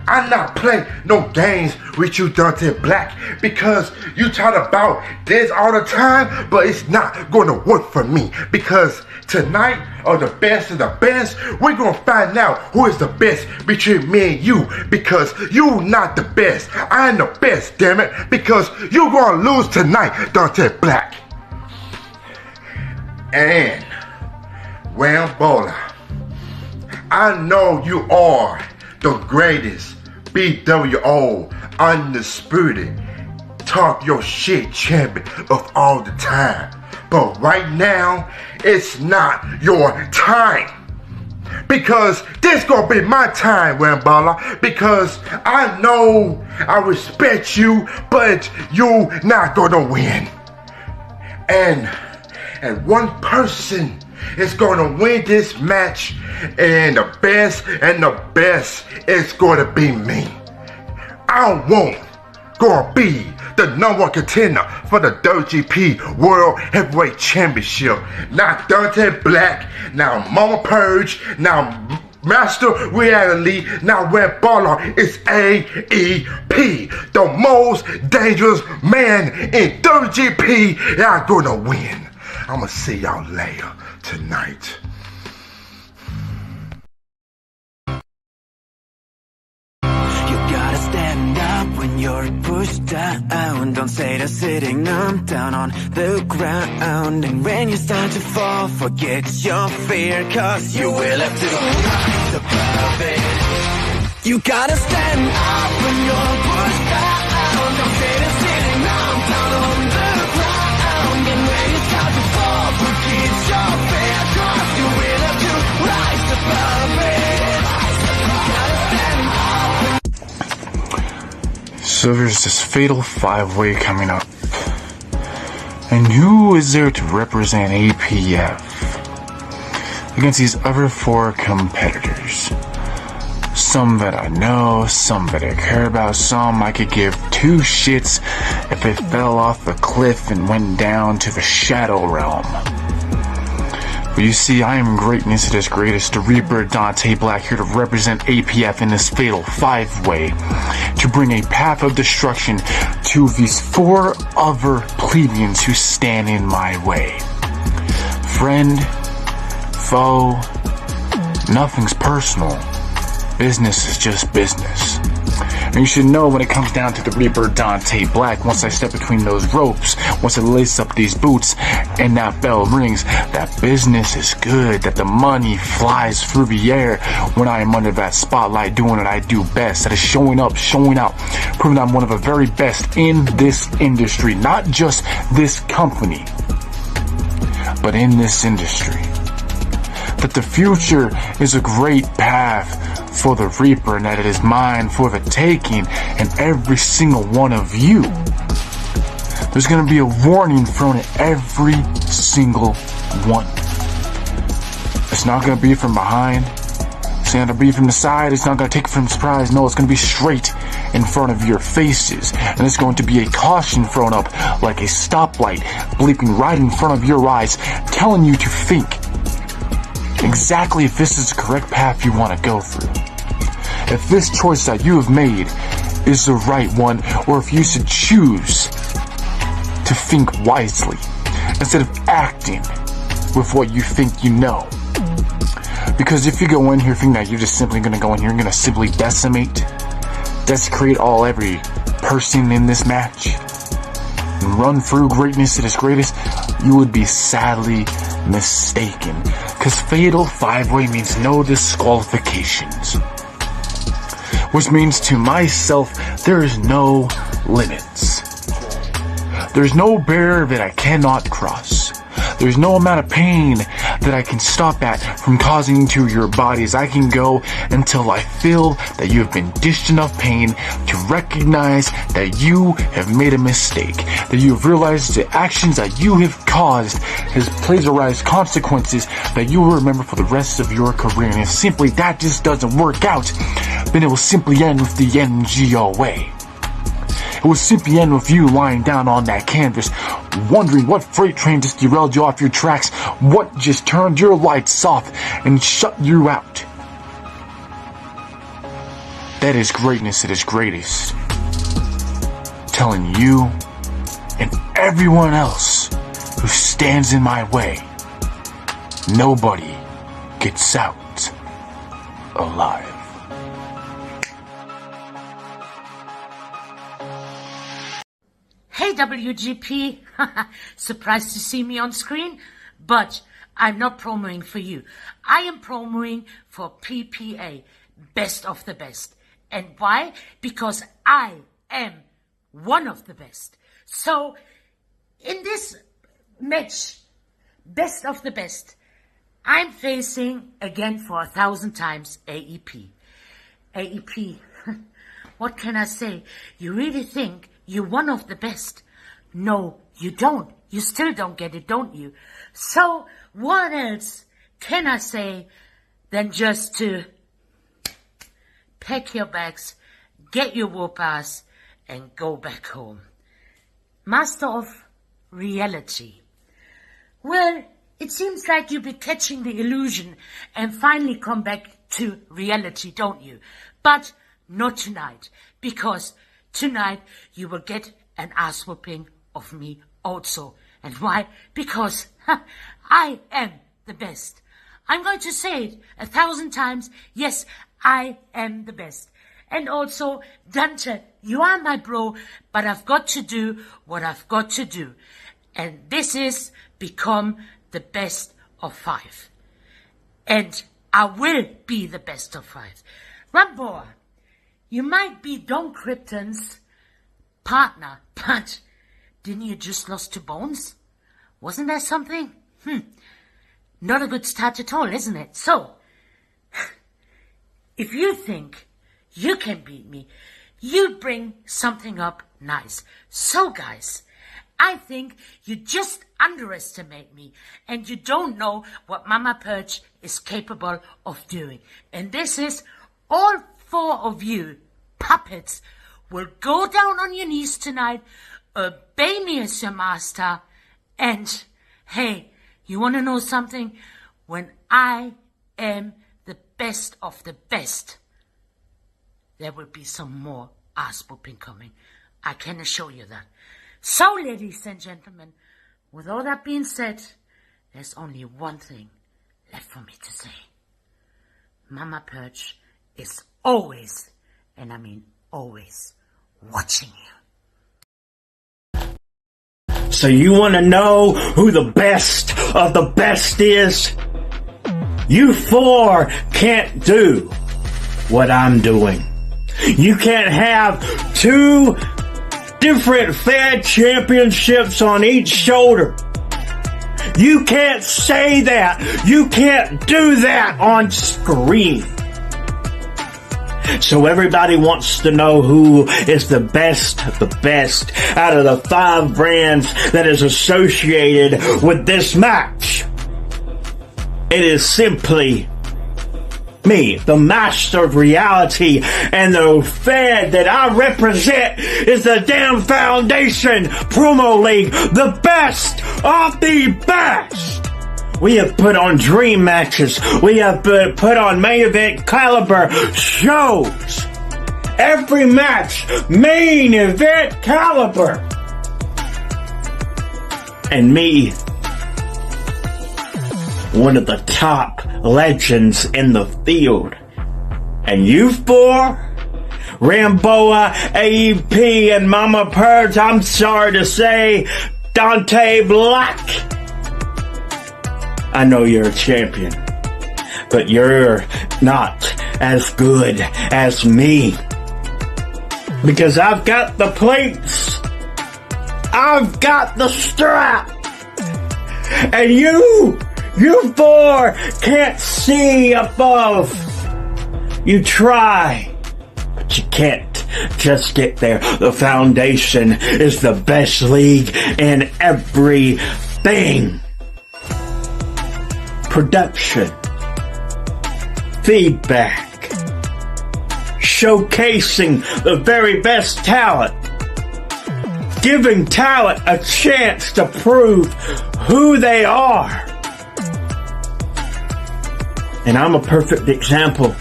I not play no games with you, Dante Black. Because you talk about this all the time, but it's not gonna work for me. Because tonight, of the best of the best, we're gonna find out who is the best between me and you. Because you not the best. I am the best, damn it. Because you gonna lose tonight, Dante Black. And Rambola, I know you are the greatest BWO undisputed talk your shit champion of all the time. But right now, it's not your time. Because this gonna be my time, Rambola. Because I know I respect you, but you not gonna win. And one person is gonna win this match, and the best is gonna be me. I won't gonna be the #1 contender for the WGP World Heavyweight Championship. Not Dante Black, now Mama Purge, now Master Reality, now Rambola is AEP, the most dangerous man in WGP. Y'all gonna win. I'ma see y'all later tonight. stand up when you're pushed down. Don't stay there sitting down on the ground. And when you start to fall, forget your fear, cause you will have to rise above it. You gotta stand up when you're pushed down. Don't stay there sitting down on the ground. And when you start to fall, forget your fear, cause you will have to rise above it. You gotta stand up. So there's this fatal 5-way coming up. And who is there to represent APF against these other 4 competitors? Some that I know, some that I care about, some I could give 2 shits if they fell off a cliff and went down to the Shadow Realm. But you see, I am greatness at its greatest, the Reaper Dante Black, here to represent APF in this fatal 5-way, to bring a path of destruction to these 4 other plebeians who stand in my way. Friend, foe, nothing's personal. Business is just business. And you should know when it comes down to the Reaper Dante Black, once I step between those ropes, once I lace up these boots and that bell rings, that business is good, that the money flies through the air when I am under that spotlight doing what I do best. That is showing up, showing out, proving I'm one of the very best in this industry. Not just this company, but in this industry. That the future is a great path for the Reaper, and that it is mine for the taking, and every single one of you. There's going to be a warning thrown at every single one. It's not going to be from behind. It's not going to be from the side. It's not going to take it from surprise. No, it's going to be straight in front of your faces. And it's going to be a caution thrown up like a stoplight, bleeping right in front of your eyes, telling you to think exactly if this is the correct path you want to go through. If this choice that you have made is the right one, or if you should choose to think wisely instead of acting with what you think you know. Because if you go in here thinking that you're just simply going to go in here and going to simply desecrate every person in this match and run through greatness at its greatest, you would be sadly mistaken. Because fatal 5-way means no disqualifications. Which means to myself, there is no limits. There's no barrier that I cannot cross. There's no amount of pain that I can stop at from causing to your bodies. I can go until I feel that you have been dished enough pain to recognize that you have made a mistake, that you have realized the actions that you have caused has plagiarized consequences that you will remember for the rest of your career. And if simply that just doesn't work out, then it will simply end with the NGOA. It will simply end with you lying down on that canvas, wondering what freight train just derailed you off your tracks, what just turned your lights off and shut you out. That is greatness at its greatest. Telling you and everyone else who stands in my way, nobody gets out alive. Hey WGP, surprised to see me on screen, but I'm not promoting for you. I am promoting for PPA, best of the best. And why? Because I am one of the best. So, in this match, best of the best, I'm facing, again for 1,000 times, AEP. AEP, what can I say? You really think you're one of the best? No, you don't. You still don't get it, don't you? So, what else can I say than just to pack your bags, get your whoop ass, and go back home? Master of reality. Well, it seems like you'll be catching the illusion and finally come back to reality, don't you? But not tonight, because tonight you will get an ass whooping of me also. And why? Because I am the best. I'm going to say it 1,000 times. Yes, I am the best. And also, Dante you are my bro, but I've got to do what I've got to do. And this is become the best of 5. And I will be the best of 5. Ramboa, you might be Don Krypton's partner, but didn't you just lost to Bones? Wasn't that something? Not a good start at all, isn't it? So, if you think you can beat me, you bring something up nice. So, guys, I think you just underestimate me and you don't know what Mama Perch is capable of doing. And this is all 4 of you puppets will go down on your knees tonight, obey me as your master, and hey, you want to know something? When I am the best of the best, there will be some more ass whooping coming. I can assure you that. So, ladies and gentlemen, with all that being said, there's only one thing left for me to say. Mama Perch is always, and I mean always, watching you. So you want to know who the best of the best is? You 4 can't do what I'm doing. You can't have 2 different Fed championships on each shoulder. You can't say that. You can't do that on screen. So everybody wants to know who is the best out of the 5 brands that is associated with this match. It is simply me, the master of reality, and the Fed that I represent is the damn Foundation Promo League, the best of the best. We have put on dream matches. We have put on main event caliber shows. Every match, main event caliber. And me, one of the top legends in the field. And you 4, Ramboa, AEP, and Mama Purge, I'm sorry to say, Dante Black. I know you're a champion, but you're not as good as me. Because I've got the plates. I've got the strap. And you 4 can't see above. You try, but you can't just get there. The Foundation is the best league in everything. Production, feedback, showcasing the very best talent, giving talent a chance to prove who they are. And I'm a perfect example.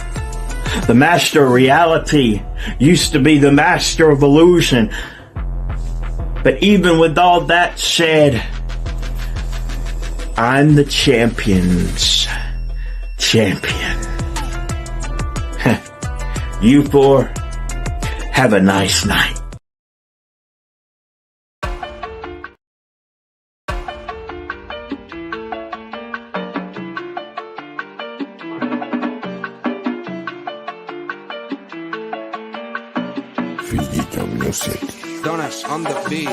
The master of reality used to be the master of illusion. But even with all that said, I'm the champion's champion. You 4, have a nice night. Donuts on the beat.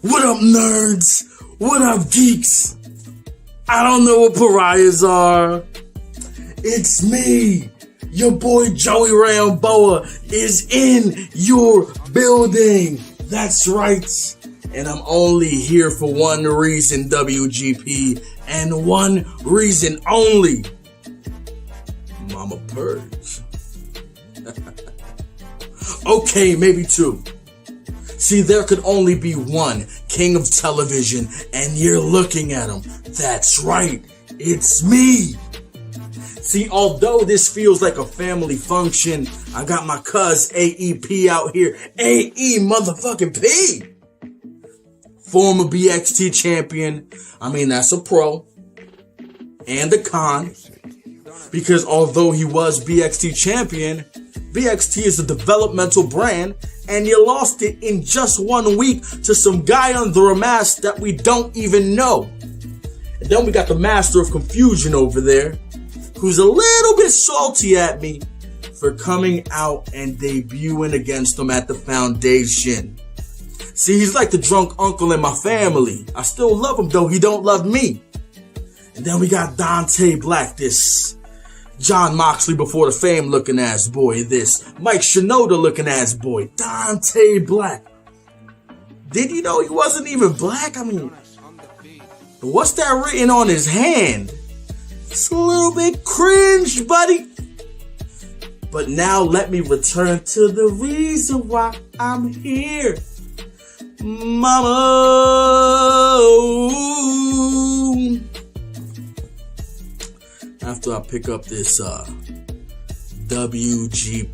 What up, nerds? What up, geeks? I don't know what pariahs are. It's me, your boy Joey Ramboa is in your building. That's right. And I'm only here for one reason, WGP, and one reason only. Mama Purge. Okay, maybe 2. See, there could only be one king of television, and you're looking at him. That's right, it's me. See, although this feels like a family function, I got my cuz AEP out here. AE motherfucking P! Former BXT champion. I mean, that's a pro. And a con. Because although he was BXT champion, BXT is a developmental brand, and you lost it in just 1 week to some guy under a mask that we don't even know. And then we got the Master of Confusion over there, who's a little bit salty at me for coming out and debuting against him at the Foundation. See, he's like the drunk uncle in my family. I still love him, though he don't love me. And then we got Dante Black, this John Moxley before the fame looking ass boy, this Mike Shinoda looking ass boy, Dante Black. Did you know he wasn't even black? I mean, what's that written on his hand? It's a little bit cringe, buddy. But now let me return to the reason why I'm here. Mama. After I pick up this WGP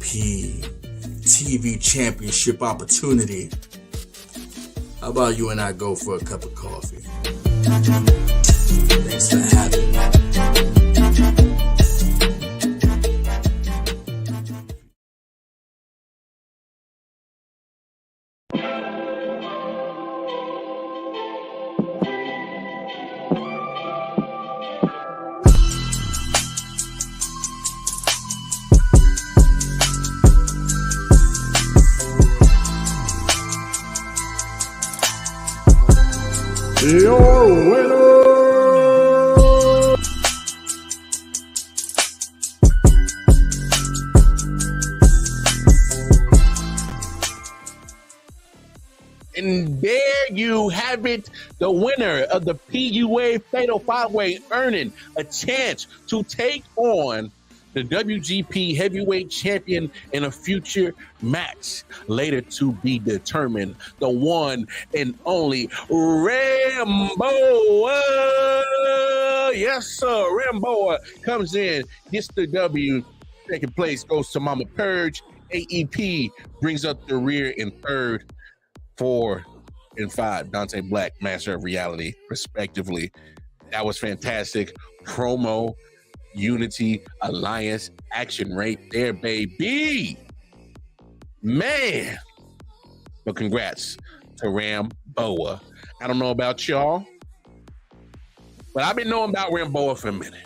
TV Championship opportunity, how about you and I go for a cup of coffee? Thanks for having me. Your winner. And there you have it, the winner of the PUA Fatal 5-Way, earning a chance to take on the WGP Heavyweight Champion in a future match, later to be determined. The one and only Rambo. Yes, sir. Rambo comes in, gets the W. Second place goes to Mama Purge. AEP brings up the rear in third. 4 and 5, Dante Black, Master of Reality, respectively. That was fantastic. Promo, unity, alliance, action right there, baby. Man. But congrats to Ramboa. I don't know about y'all, but I've been knowing about Ramboa for a minute.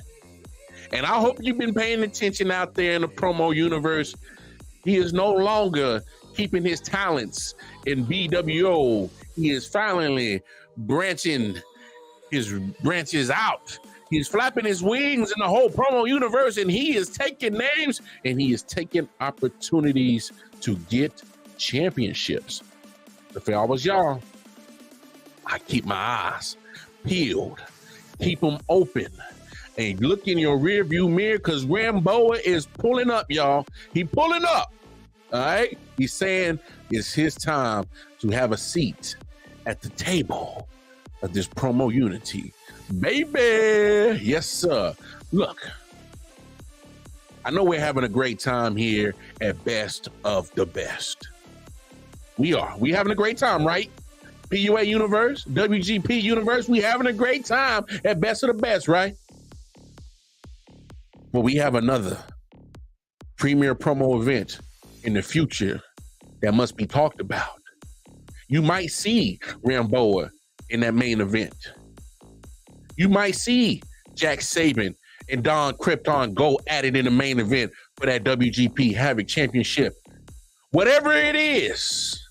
And I hope you've been paying attention out there in the promo universe. He is no longer keeping his talents in BWO. He is finally branching his branches out. He's flapping his wings in the whole promo universe, and he is taking names and he is taking opportunities to get championships. If I was y'all, I keep my eyes peeled, keep them open, and look in your rear view mirror, because Ramboa is pulling up, y'all. He pulling up. All right, he's saying it's his time to have a seat at the table of this promo unity. Baby, yes, sir. Look, I know we're having a great time here at Best of the Best. We are. We having a great time, right? PUA Universe, WGP Universe, we having a great time at Best of the Best, right? Well, we have another premier promo event in the future that must be talked about. You might see Ramboa in that main event. You might see Jack Saban and Don Krypton go at it in the main event for that WGP Havoc Championship. Whatever it is,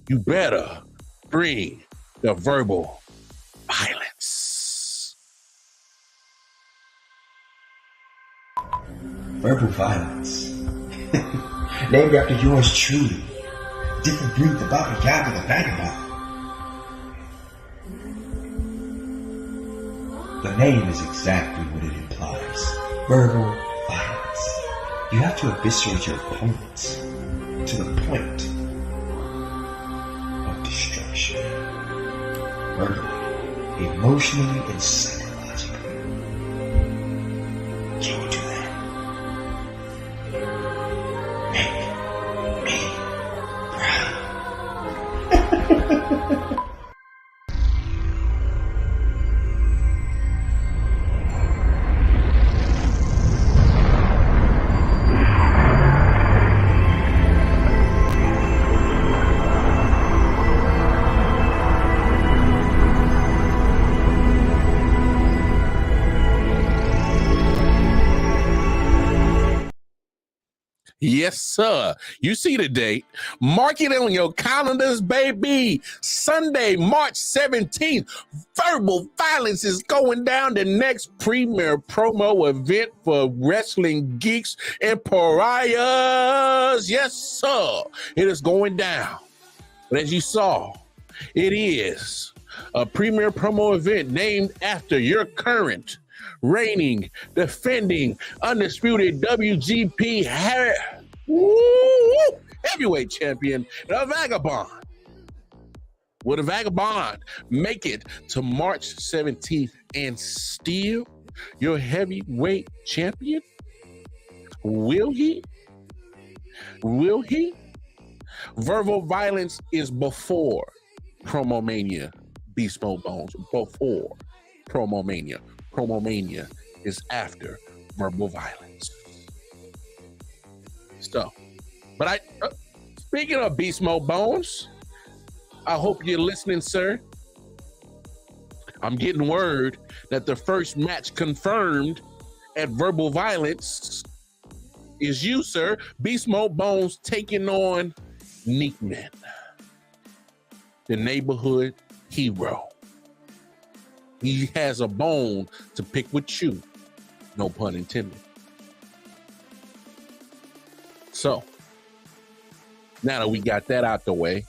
you better bring the verbal violence. Verbal violence. Named after yours truly. Different breed, the Baba Yaga, the vagabond. The name is exactly what it implies. Verbal violence. You have to eviscerate your opponents to the point of destruction. Verbally, emotionally, and psychologically. Kill Yes, sir. You see the date. Mark it on your calendars, baby. Sunday, March 17th. Verbal Violence is going down, the next premier promo event for wrestling geeks and pariahs. Yes, sir. It is going down. But as you saw, it is a premier promo event named after your current reigning, defending, undisputed WGP heavyweight champion, the Vagabond. Will the Vagabond make it to March 17th and still your heavyweight champion? Will he? Will he? Verbal Violence is before Promo Mania, Beast Mode Bones, before Promo Mania. Promo Mania is after Verbal Violence. So, but speaking of Beast Mode Bones, I hope you're listening, sir. I'm getting word that the first match confirmed at Verbal Violence is you, sir. Beast Mode Bones taking on Neekman, the neighborhood hero. He has a bone to pick with you. No pun intended. So, now that we got that out the way,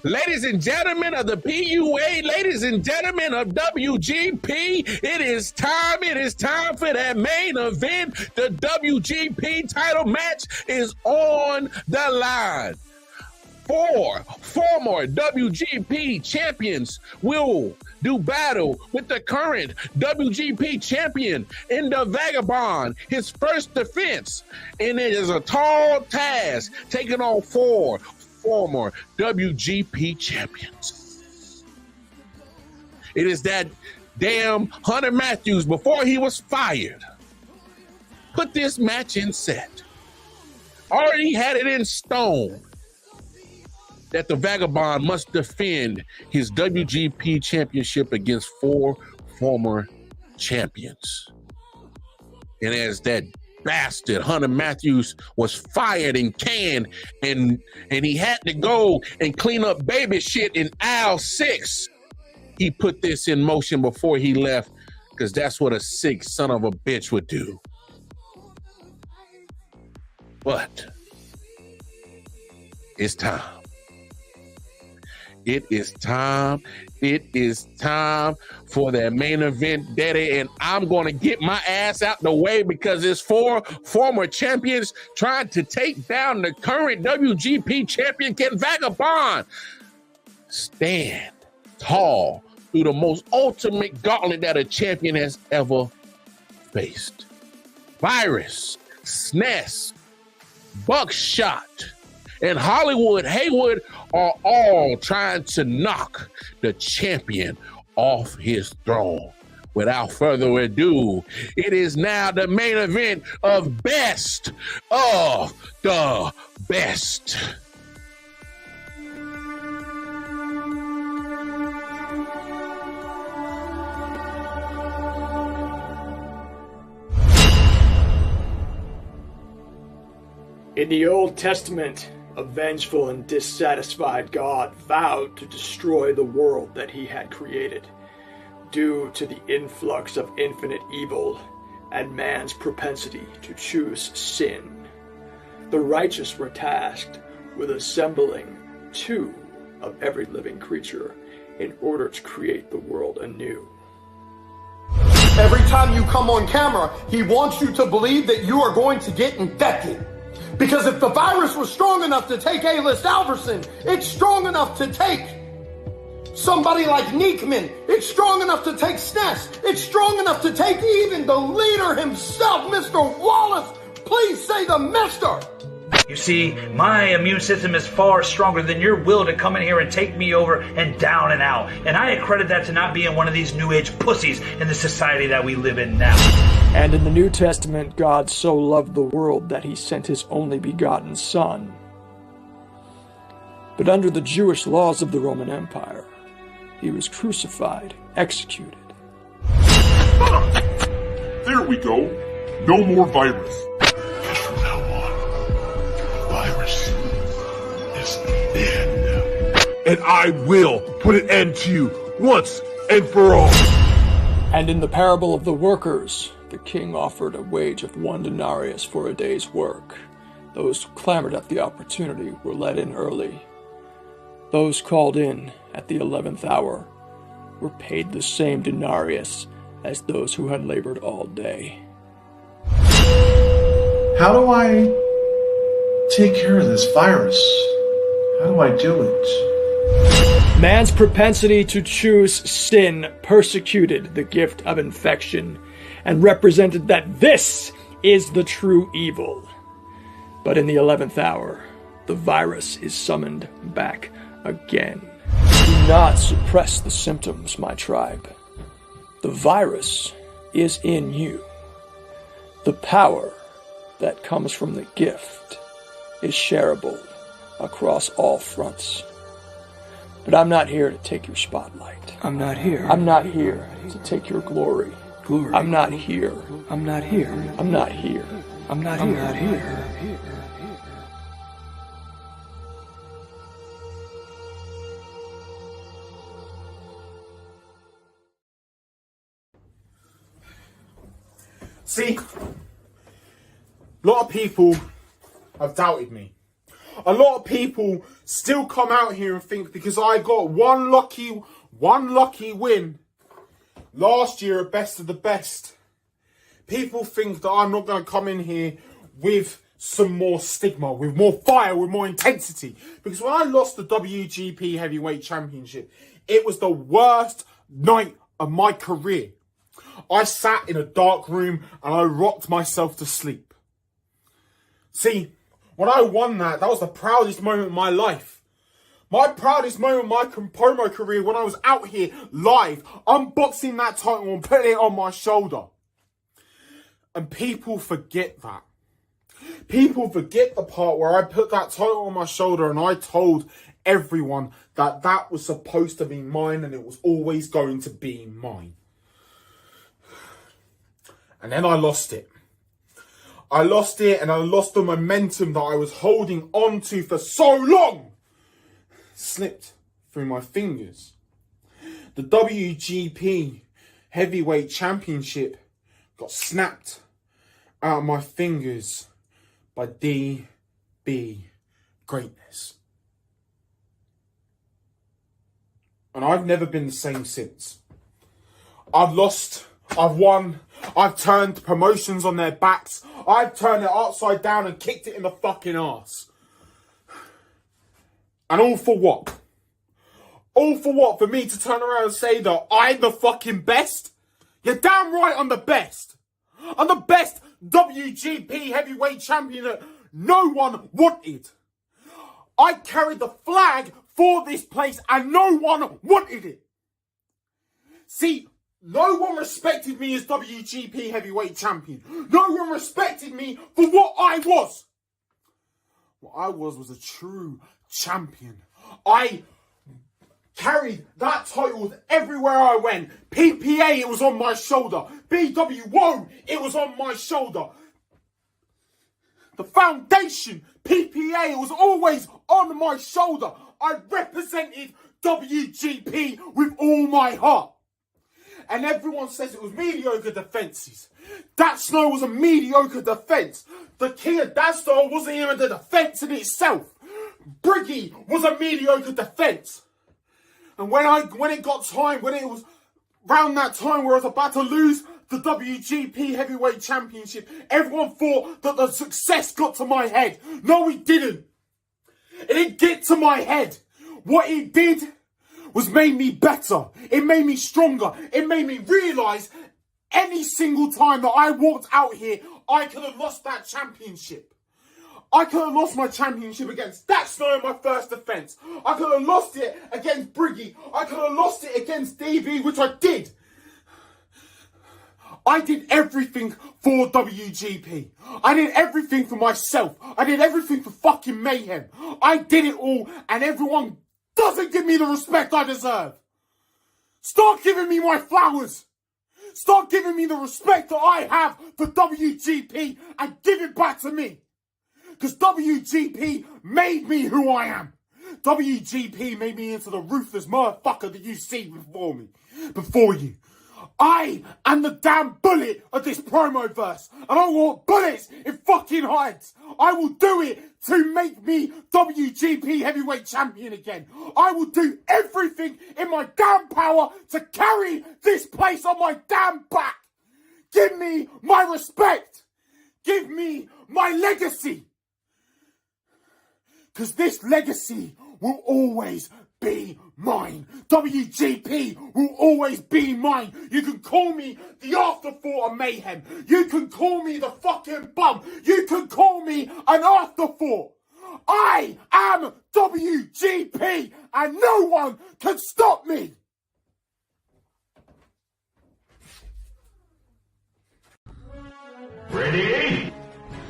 ladies and gentlemen of the PUA, ladies and gentlemen of WGP, it is time for that main event. The WGP title match is on the line. 4 former WGP champions will do battle with the current WGP champion in the Vagabond, his first defense. And it is a tall task taking on 4 former WGP champions. It is that damn Hunter Matthews, before he was fired, put this match in set. Already had it in stone that the Vagabond must defend his WGP championship against 4 former champions. And as that bastard Hunter Matthews was fired and canned, and he had to go and clean up baby shit in aisle 6, he put this in motion before he left, because that's what a sick son of a bitch would do. But it's time. It is time. It is time for that main event, daddy. And I'm going to get my ass out the way because it's 4 former champions trying to take down the current WGP champion. Can Vagabond stand tall through the most ultimate gauntlet that a champion has ever faced? Virus, SNES, Buckshot, and Hollywood Haywood are all trying to knock the champion off his throne. Without further ado, it is now the main event of Best of the Best. In the Old Testament, a vengeful and dissatisfied God vowed to destroy the world that he had created due to the influx of infinite evil and man's propensity to choose sin. The righteous were tasked with assembling 2 of every living creature in order to create the world anew. Every time you come on camera, he wants you to believe that you are going to get infected. Because if the virus was strong enough to take A-List Alverson, it's strong enough to take somebody like Neekman. It's strong enough to take SNES. It's strong enough to take even the leader himself, Mr. Wallace. Please say the Mister. You see, my immune system is far stronger than your will to come in here and take me over and down and out. And I accredit that to not being one of these new age pussies in the society that we live in now. And in the New Testament, God so loved the world that he sent his only begotten Son. But under the Jewish laws of the Roman Empire, he was crucified, executed. There we go. No more virus. Just from now on, and I will put an end to you once and for all. And in the parable of the workers, the king offered a wage of 1 denarius for a day's work. Those who clamored at the opportunity were let in early. Those called in at the 11th hour were paid the same denarius as those who had labored all day. How do I take care of this virus? How do I do it? Man's propensity to choose sin persecuted the gift of infection and represented that this is the true evil. But in the 11th hour, the virus is summoned back again. Do not suppress the symptoms, my tribe. The virus is in you. The power that comes from the gift is shareable across all fronts. But I'm not here to take your spotlight. I'm not here to take your glory. I'm not here. I'm not here. I'm not here. I'm not here. I'm not here. See, a lot of people have doubted me. A lot of people still come out here and think because I got one lucky win last year at Best of the Best, people think that I'm not going to come in here with some more stigma, with more fire, with more intensity. Because when I lost the WGP Heavyweight Championship, it was the worst night of my career. I sat in a dark room and I rocked myself to sleep. See, when I won that was the proudest moment of my life. My proudest moment of my promo career when I was out here live, unboxing that title and putting it on my shoulder. And people forget that. People forget the part where I put that title on my shoulder and I told everyone that that was supposed to be mine and it was always going to be mine. And then I lost it. I lost it and I lost the momentum that I was holding on to for so long. Slipped through my fingers. The WGP Heavyweight Championship got snapped out of my fingers by DB Greatness. And I've never been the same since. I've lost, I've won, I've turned promotions on their backs, I've turned it upside down and kicked it in the fucking arse. And all for what? All for what? For me to turn around and say that I'm the fucking best? You're damn right I'm the best. I'm the best WGP heavyweight champion that no one wanted. I carried the flag for this place and no one wanted it. See, no one respected me as WGP heavyweight champion. No one respected me for what I was. What I was a true champion. I carried that title everywhere I went. PPA, it was on my shoulder. BWO, it was on my shoulder. The foundation, PPA, it was always on my shoulder. I represented WGP with all my heart. And everyone says it was mediocre defences. Dat Snow was a mediocre defence. The King of Dastar wasn't even the defence in itself. Briggy was a mediocre defence. And when it got time, when it was around that time where I was about to lose the WGP Heavyweight Championship, everyone thought that the success got to my head. No, it didn't. It didn't get to my head. What it did was made me better. It made me stronger. It made me realise any single time that I walked out here, I could have lost that championship. I could have lost my championship against Dat Snow in my first defence. I could have lost it against Briggy. I could have lost it against DB, which I did. I did everything for WGP. I did everything for myself. I did everything for fucking Mayhem. I did it all, and everyone doesn't give me the respect I deserve. Start giving me my flowers. Start giving me the respect that I have for WGP and give it back to me. Because WGP made me who I am. WGP made me into the ruthless motherfucker that you see before you. I am the damn bullet of this promo verse, and I want bullets in fucking hides. I will do it to make me WGP Heavyweight Champion again. I will do everything in my damn power to carry this place on my damn back. Give me my respect. Give me my legacy. Because this legacy will always be mine. WGP will always be mine. You can call me the afterthought of mayhem. You can call me the fucking bum. You can call me an afterthought. I am WGP and no one can stop me. Ready?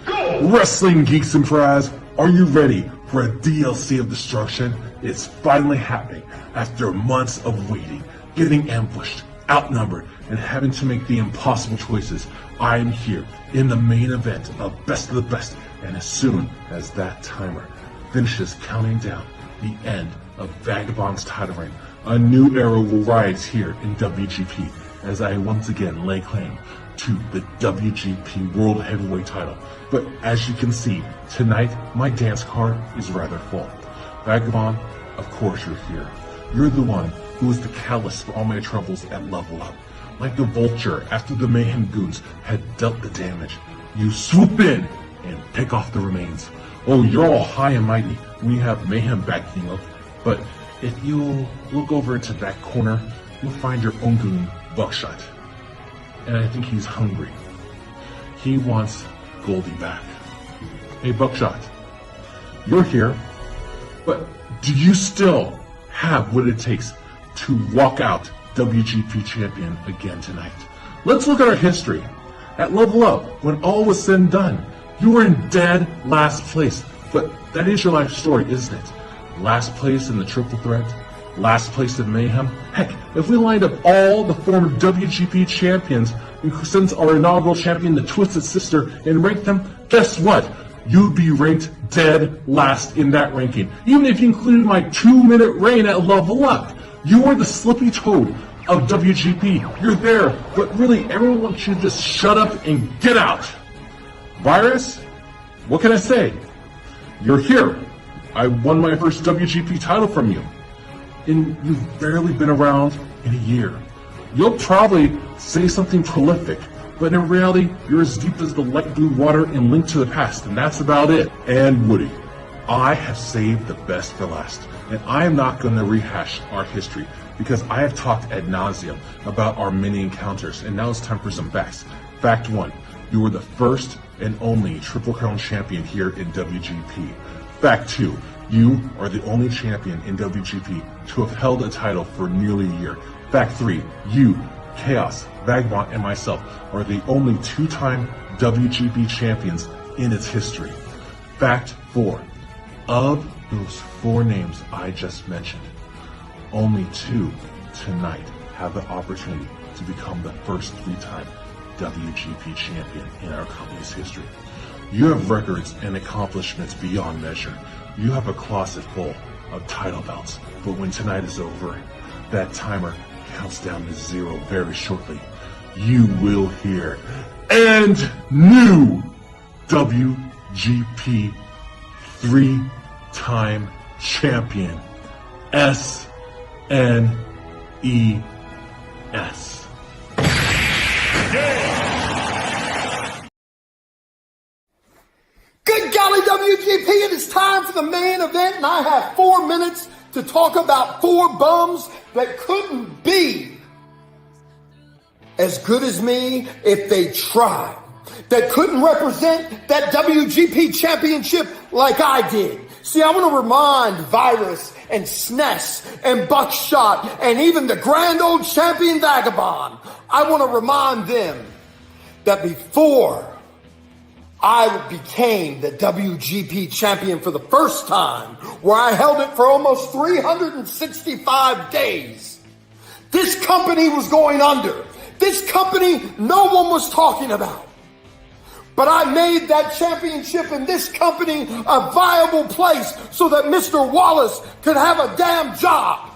Go! Wrestling geeks and fries, are you ready for a DLC of destruction? It's finally happening after months of waiting, getting ambushed, outnumbered, and having to make the impossible choices. I am here in the main event of Best of the Best, and as soon as that timer finishes counting down the end of Vagabond's title reign, a new era will rise here in WGP as I once again lay claim to the WGP World Heavyweight title. But as you can see, tonight my dance card is rather full. Vagabond, of course you're here. You're the one who is the catalyst for all my troubles at Level Up. Like the vulture after the Mayhem Goons had dealt the damage, you swoop in and pick off the remains. Oh, you're all high and mighty when you have Mayhem backing you up, but if you look over into that corner, you'll find your own goon, Buckshot. And I think he's hungry. He wants Goldie back. Hey, Buckshot, you're here, but do you still have what it takes to walk out WGP champion again tonight? Let's look at our history. At Level Up, when all was said and done, you were in dead last place. But that is your life story, isn't it? Last place in the triple threat, last place in Mayhem. Heck, if we lined up all the former WGP champions, since our inaugural champion, the Twisted Sister, and ranked them, guess what? You'd be ranked dead last in that ranking. Even if you included my 2-minute reign at Level Up. You were the slippy toad of WGP. You're there, but really everyone wants you to just shut up and get out. Virus, what can I say? You're here. I won my first WGP title from you. And you've barely been around in a year. You'll probably say something prolific, but in reality, you're as deep as the light blue water in Link to the Past, and that's about it. And Woody, I have saved the best for last, and I am not going to rehash our history, because I have talked ad nauseum about our many encounters, and now it's time for some facts. Fact 1, you were the first and only Triple Crown champion here in WGP. Fact 2, you are the only champion in WGP to have held a title for nearly a year. Fact 3, you, Chaos, Vagabond, and myself are the only 2-time WGP champions in its history. Fact 4, of those 4 names I just mentioned, only 2 tonight have the opportunity to become the first 3-time WGP champion in our company's history. You have records and accomplishments beyond measure. You have a closet full of title belts, but when tonight is over, that timer counts down to 0 very shortly. You will hear, and new WGP 3-time champion, SNES. Good golly, WGP, it is time for the main event, and I have 4 minutes to talk about 4 bums that couldn't be as good as me if they tried. That couldn't represent that WGP championship like I did. See, I want to remind Virus and SNES and Buckshot and even the grand old champion Vagabond. I want to remind them that before I became the WGP champion for the first time, where I held it for almost 365 days, this company was going under. This company no one was talking about. But I made that championship in this company a viable place so that Mr. Wallace could have a damn job.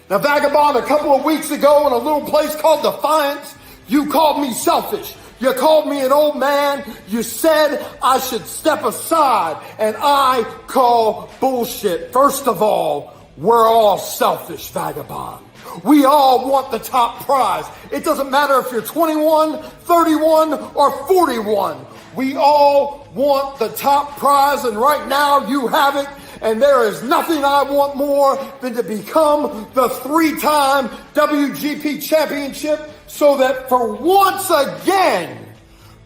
Now, Vagabond, a couple of weeks ago in a little place called Defiance, you called me selfish. You called me an old man. You said I should step aside, and I call bullshit. First of all, we're all selfish, Vagabond. We all want the top prize. It doesn't matter if you're 21, 31, or 41. We all want the top prize, and right now you have it. And there is nothing I want more than to become the 3-time WGP Championship so that for once again,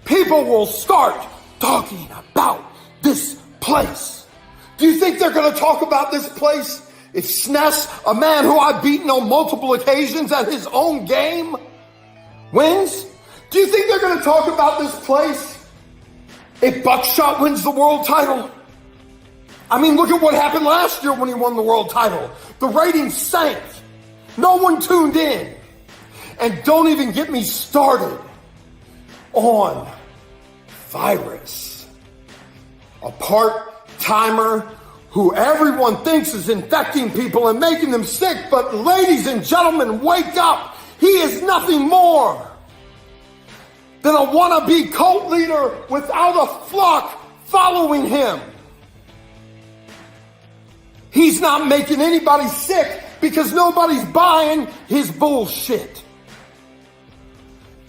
people will start talking about this place. Do you think they're going to talk about this place if Sness, a man who I've beaten on multiple occasions at his own game, wins? Do you think they're going to talk about this place if Buckshot wins the world title? I mean, look at what happened last year when he won the world title. The ratings sank. No one tuned in. And don't even get me started on Virus, a part-timer who everyone thinks is infecting people and making them sick. But ladies and gentlemen, wake up. He is nothing more than a wannabe cult leader without a flock following him. He's not making anybody sick because nobody's buying his bullshit.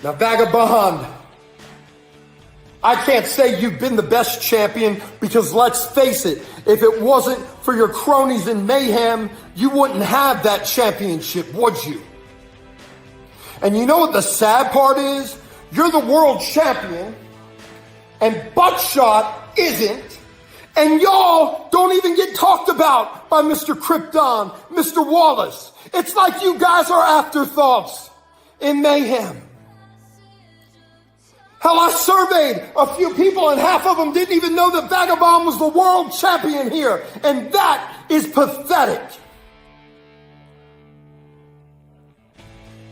Now, Vagabond, I can't say you've been the best champion because let's face it, if it wasn't for your cronies and mayhem, you wouldn't have that championship, would you? And you know what the sad part is? You're the world champion and Buckshot isn't. And y'all don't even get talked about by Mr. Krypton, Mr. Wallace. It's like you guys are afterthoughts in mayhem. Hell, I surveyed a few people and half of them didn't even know that Vagabond was the world champion here. And that is pathetic.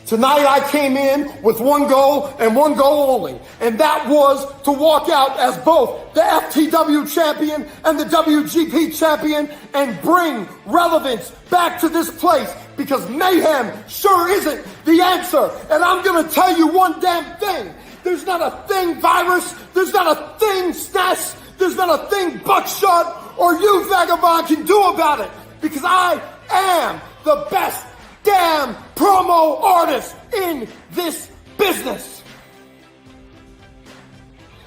Tonight I came in with one goal and one goal only, and that was to walk out as both the FTW champion and the WGP champion and bring relevance back to this place because mayhem sure isn't the answer. And I'm going to tell you one damn thing. There's not a thing Virus, there's not a thing Sness, there's not a thing Buckshot or you Vagabond can do about it because I am the best damn promo artist in this business.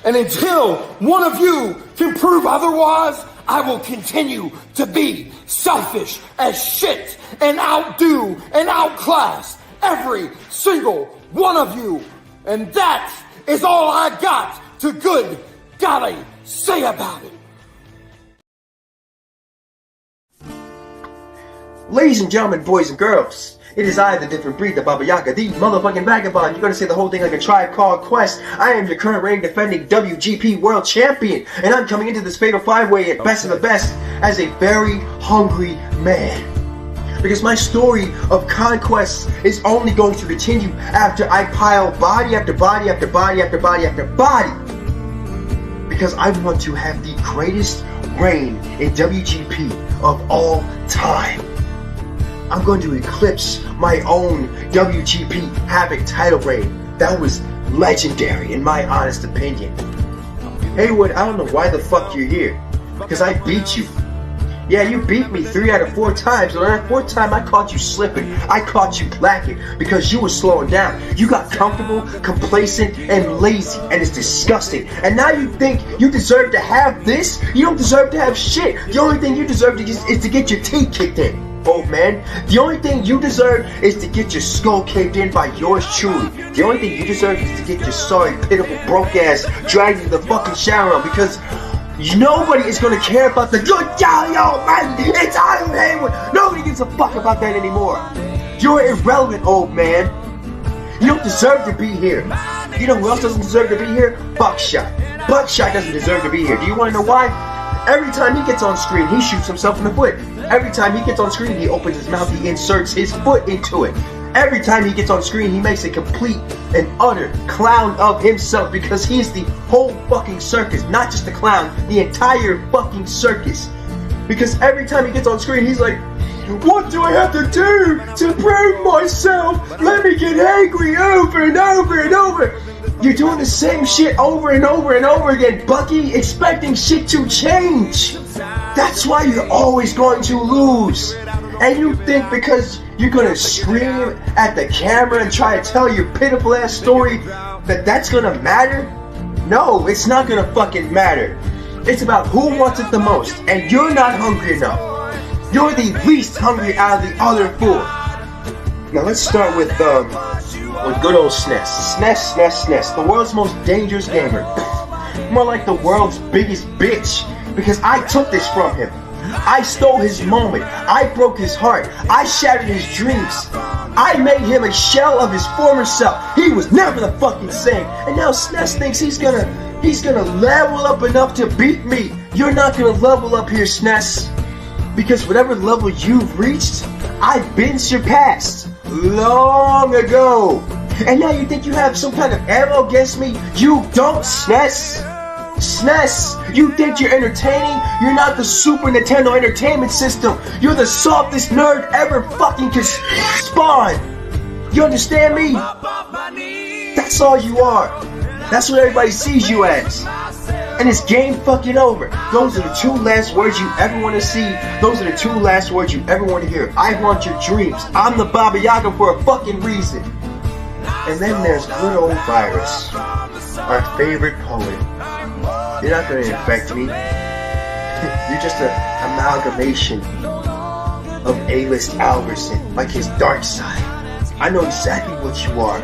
And until one of you can prove otherwise, I will continue to be selfish as shit and outdo and outclass every single one of you. And that is all I got to good golly say about it. Ladies and gentlemen, boys and girls, it is I, the different breed, the Baba Yaga, the motherfucking Vagabond. You're gonna say the whole thing like a Tribe Called Quest. I am your current reigning defending WGP World Champion, and I'm coming into this Fatal 5-Way at best of the best as a very hungry man. Because my story of conquest is only going to continue after I pile body after body after body after body after body. Because I want to have the greatest reign in WGP of all time. I'm going to eclipse my own WGP Havoc title reign. That was legendary in my honest opinion. Haywood, I don't know why the fuck you're here. Because I beat you. Yeah, you beat me 3 out of 4 times, and on that 4th time I caught you slipping. I caught you lacking because you were slowing down. You got comfortable, complacent, and lazy, and it's disgusting. And now you think you deserve to have this? You don't deserve to have shit. The only thing you deserve is to get your teeth kicked in, old man. The only thing you deserve is to get your skull caved in by yours truly. The only thing you deserve is to get your sorry, pitiful, broke ass dragged into the fucking shower on because nobody is going to care about the good jolly old man. It's Hollywood Haywood. Nobody gives a fuck about that anymore. You're irrelevant, old man. You don't deserve to be here. You know who else doesn't deserve to be here? Buckshot. Buckshot doesn't deserve to be here. Do you want to know why? Every time he gets on screen, he shoots himself in the foot. Every time he gets on screen, he opens his mouth, he inserts his foot into it. Every time he gets on screen, he makes a complete and utter clown of himself because he's the whole fucking circus, not just the clown, the entire fucking circus. Because every time he gets on screen, he's like, what do I have to do to prove myself? Let me get angry over and over and over. You're doing the same shit over and over and over again, Bucky, expecting shit to change. That's why you're always going to lose. And you think because you're gonna scream at the camera and try to tell your pitiful ass story that that's gonna matter? No, it's not gonna fucking matter. It's about who wants it the most, and you're not hungry enough. You're the least hungry out of the other four. Now let's start with good old SNES. SNES, the world's most dangerous gamer. More like the world's biggest bitch, because I took this from him. I stole his moment. I broke his heart. I shattered his dreams. I made him a shell of his former self. He was never the fucking same. And now SNES thinks he's gonna level up enough to beat me. You're not gonna level up here, SNES. Because whatever level you've reached, I've been surpassed long ago. And now you think you have some kind of ammo against me? You don't, SNES. SNES, you think you're entertaining? You're not the Super Nintendo Entertainment System. You're the softest nerd ever fucking spawn. You understand me? That's all you are. That's what everybody sees you as. And it's game fucking over. Those are the two last words you ever want to see. Those are the two last words you ever want to hear. I want your dreams. I'm the Baba Yaga for a fucking reason. And then there's good old Virus, our favorite poet. You're not going to infect me. You're just an amalgamation of A-list Albertson, like his dark side. I know exactly what you are.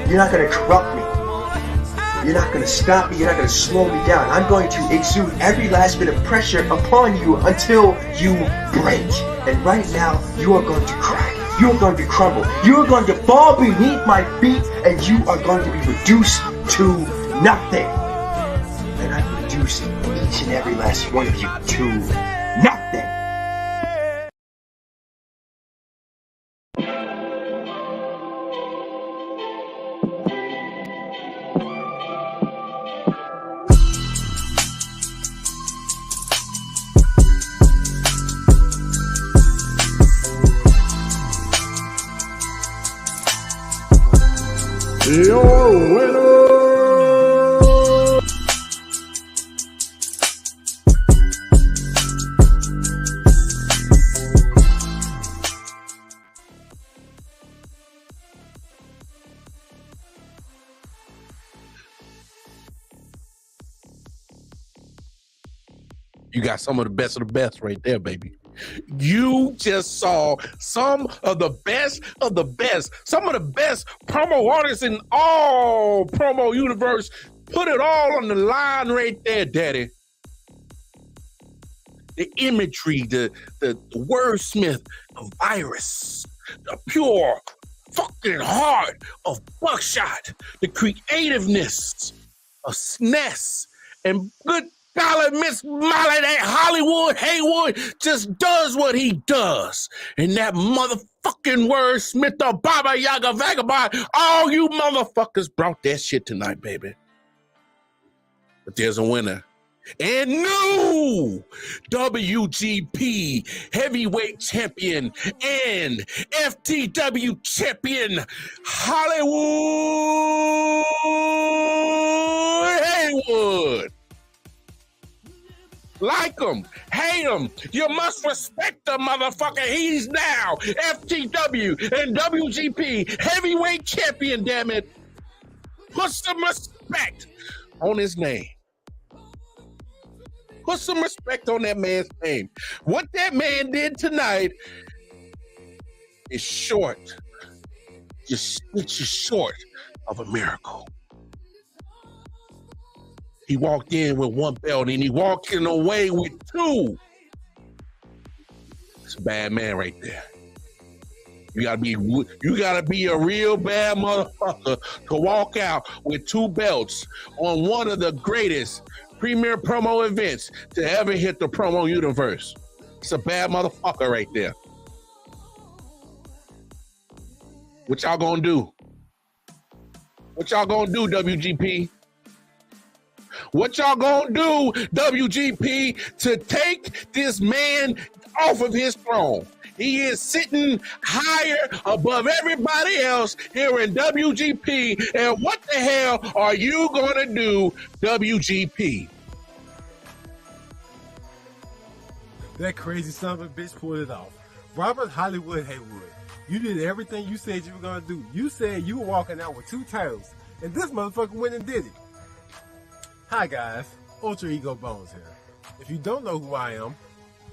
You're not going to corrupt me. You're not going to stop me. You're not going to slow me down. I'm going to exude every last bit of pressure upon you until you break. And right now, you are going to crack. You are going to crumble. You are going to fall beneath my feet, and you are going to be reduced to nothing. And I've reduced each and every last one of you to nothing. Your winner! You got some of the best right there, baby. You just saw some of the best, some of the best promo artists in all promo universe. Put it all on the line right there, daddy. The imagery, the wordsmith of Virus, the pure fucking heart of Buckshot, the creativeness of SNES, and good golly, Miss Molly, that Hollywood Haywood just does what he does. And that motherfucking wordsmith, the Baba Yaga Vagabond, all you motherfuckers brought that shit tonight, baby. But there's a winner. And new WGP Heavyweight Champion and FTW Champion, Hollywood Haywood. Like him, hate him, you must respect the motherfucker. He's now FTW and WGP Heavyweight Champion, damn it. Put some respect on his name. Put some respect on that man's name. What that man did tonight is short, just short of a miracle. He walked in with one belt and he walked in away with two. It's a bad man right there. You gotta be a real bad motherfucker to walk out with two belts on one of the greatest premier promo events to ever hit the promo universe. It's a bad motherfucker right there. What y'all gonna do? What y'all gonna do, WGP? What y'all gonna do, WGP, to take this man off of his throne? He is sitting higher above everybody else here in WGP. And what the hell are you gonna do, WGP? That crazy son of a bitch pulled it off. Robert Hollywood Haywood, you did everything you said you were gonna do. You said you were walking out with 2 titles, and this motherfucker went and did it. Hi guys, Ultra Ego Bones here. If you don't know who I am,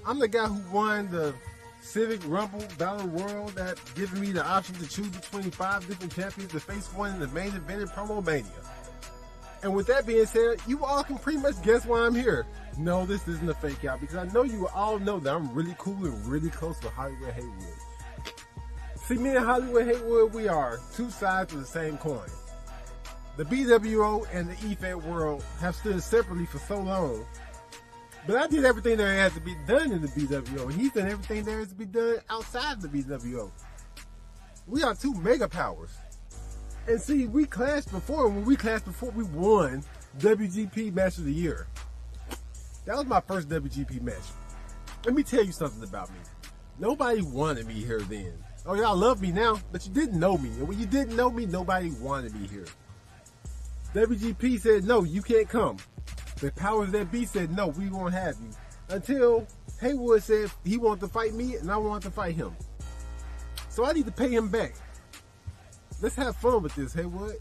I'm the guy who won the Civic Rumble Battle Royal that given me the option to choose between 5 different champions to face one in the main event in Promo Mania. And with that being said, you all can pretty much guess why I'm here. No, this isn't a fake out, because I know you all know that I'm really cool and really close with Hollywood Haywood. See, me and Hollywood Haywood, we are 2 sides of the same coin. The BWO and the EFED world have stood separately for so long, but I did everything there has to be done in the BWO, and he's done everything there has to be done outside the BWO. We are 2 mega powers. And see, we clashed before, and when we clashed before, we won WGP Match of the Year. That was my first WGP match. Let me tell you something about me. Nobody wanted me here then. Oh, y'all love me now, but you didn't know me. And when you didn't know me, nobody wanted me here. WGP said, no, you can't come. The powers that be said, no, we won't have you. Until Haywood said he wanted to fight me and I wanted to fight him. So I need to pay him back. Let's have fun with this, Haywood.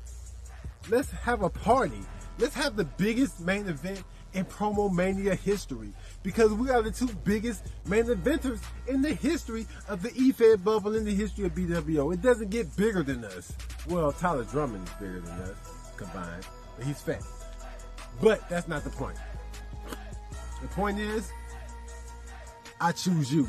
Let's have a party. Let's have the biggest main event in Promo Mania history, because we are the 2 biggest main eventers in the history of the EFED bubble, in the history of BWO. It doesn't get bigger than us. Well, Tyler Drummond is bigger than us combined, but he's fat. But that's not the point. The point is, I choose you.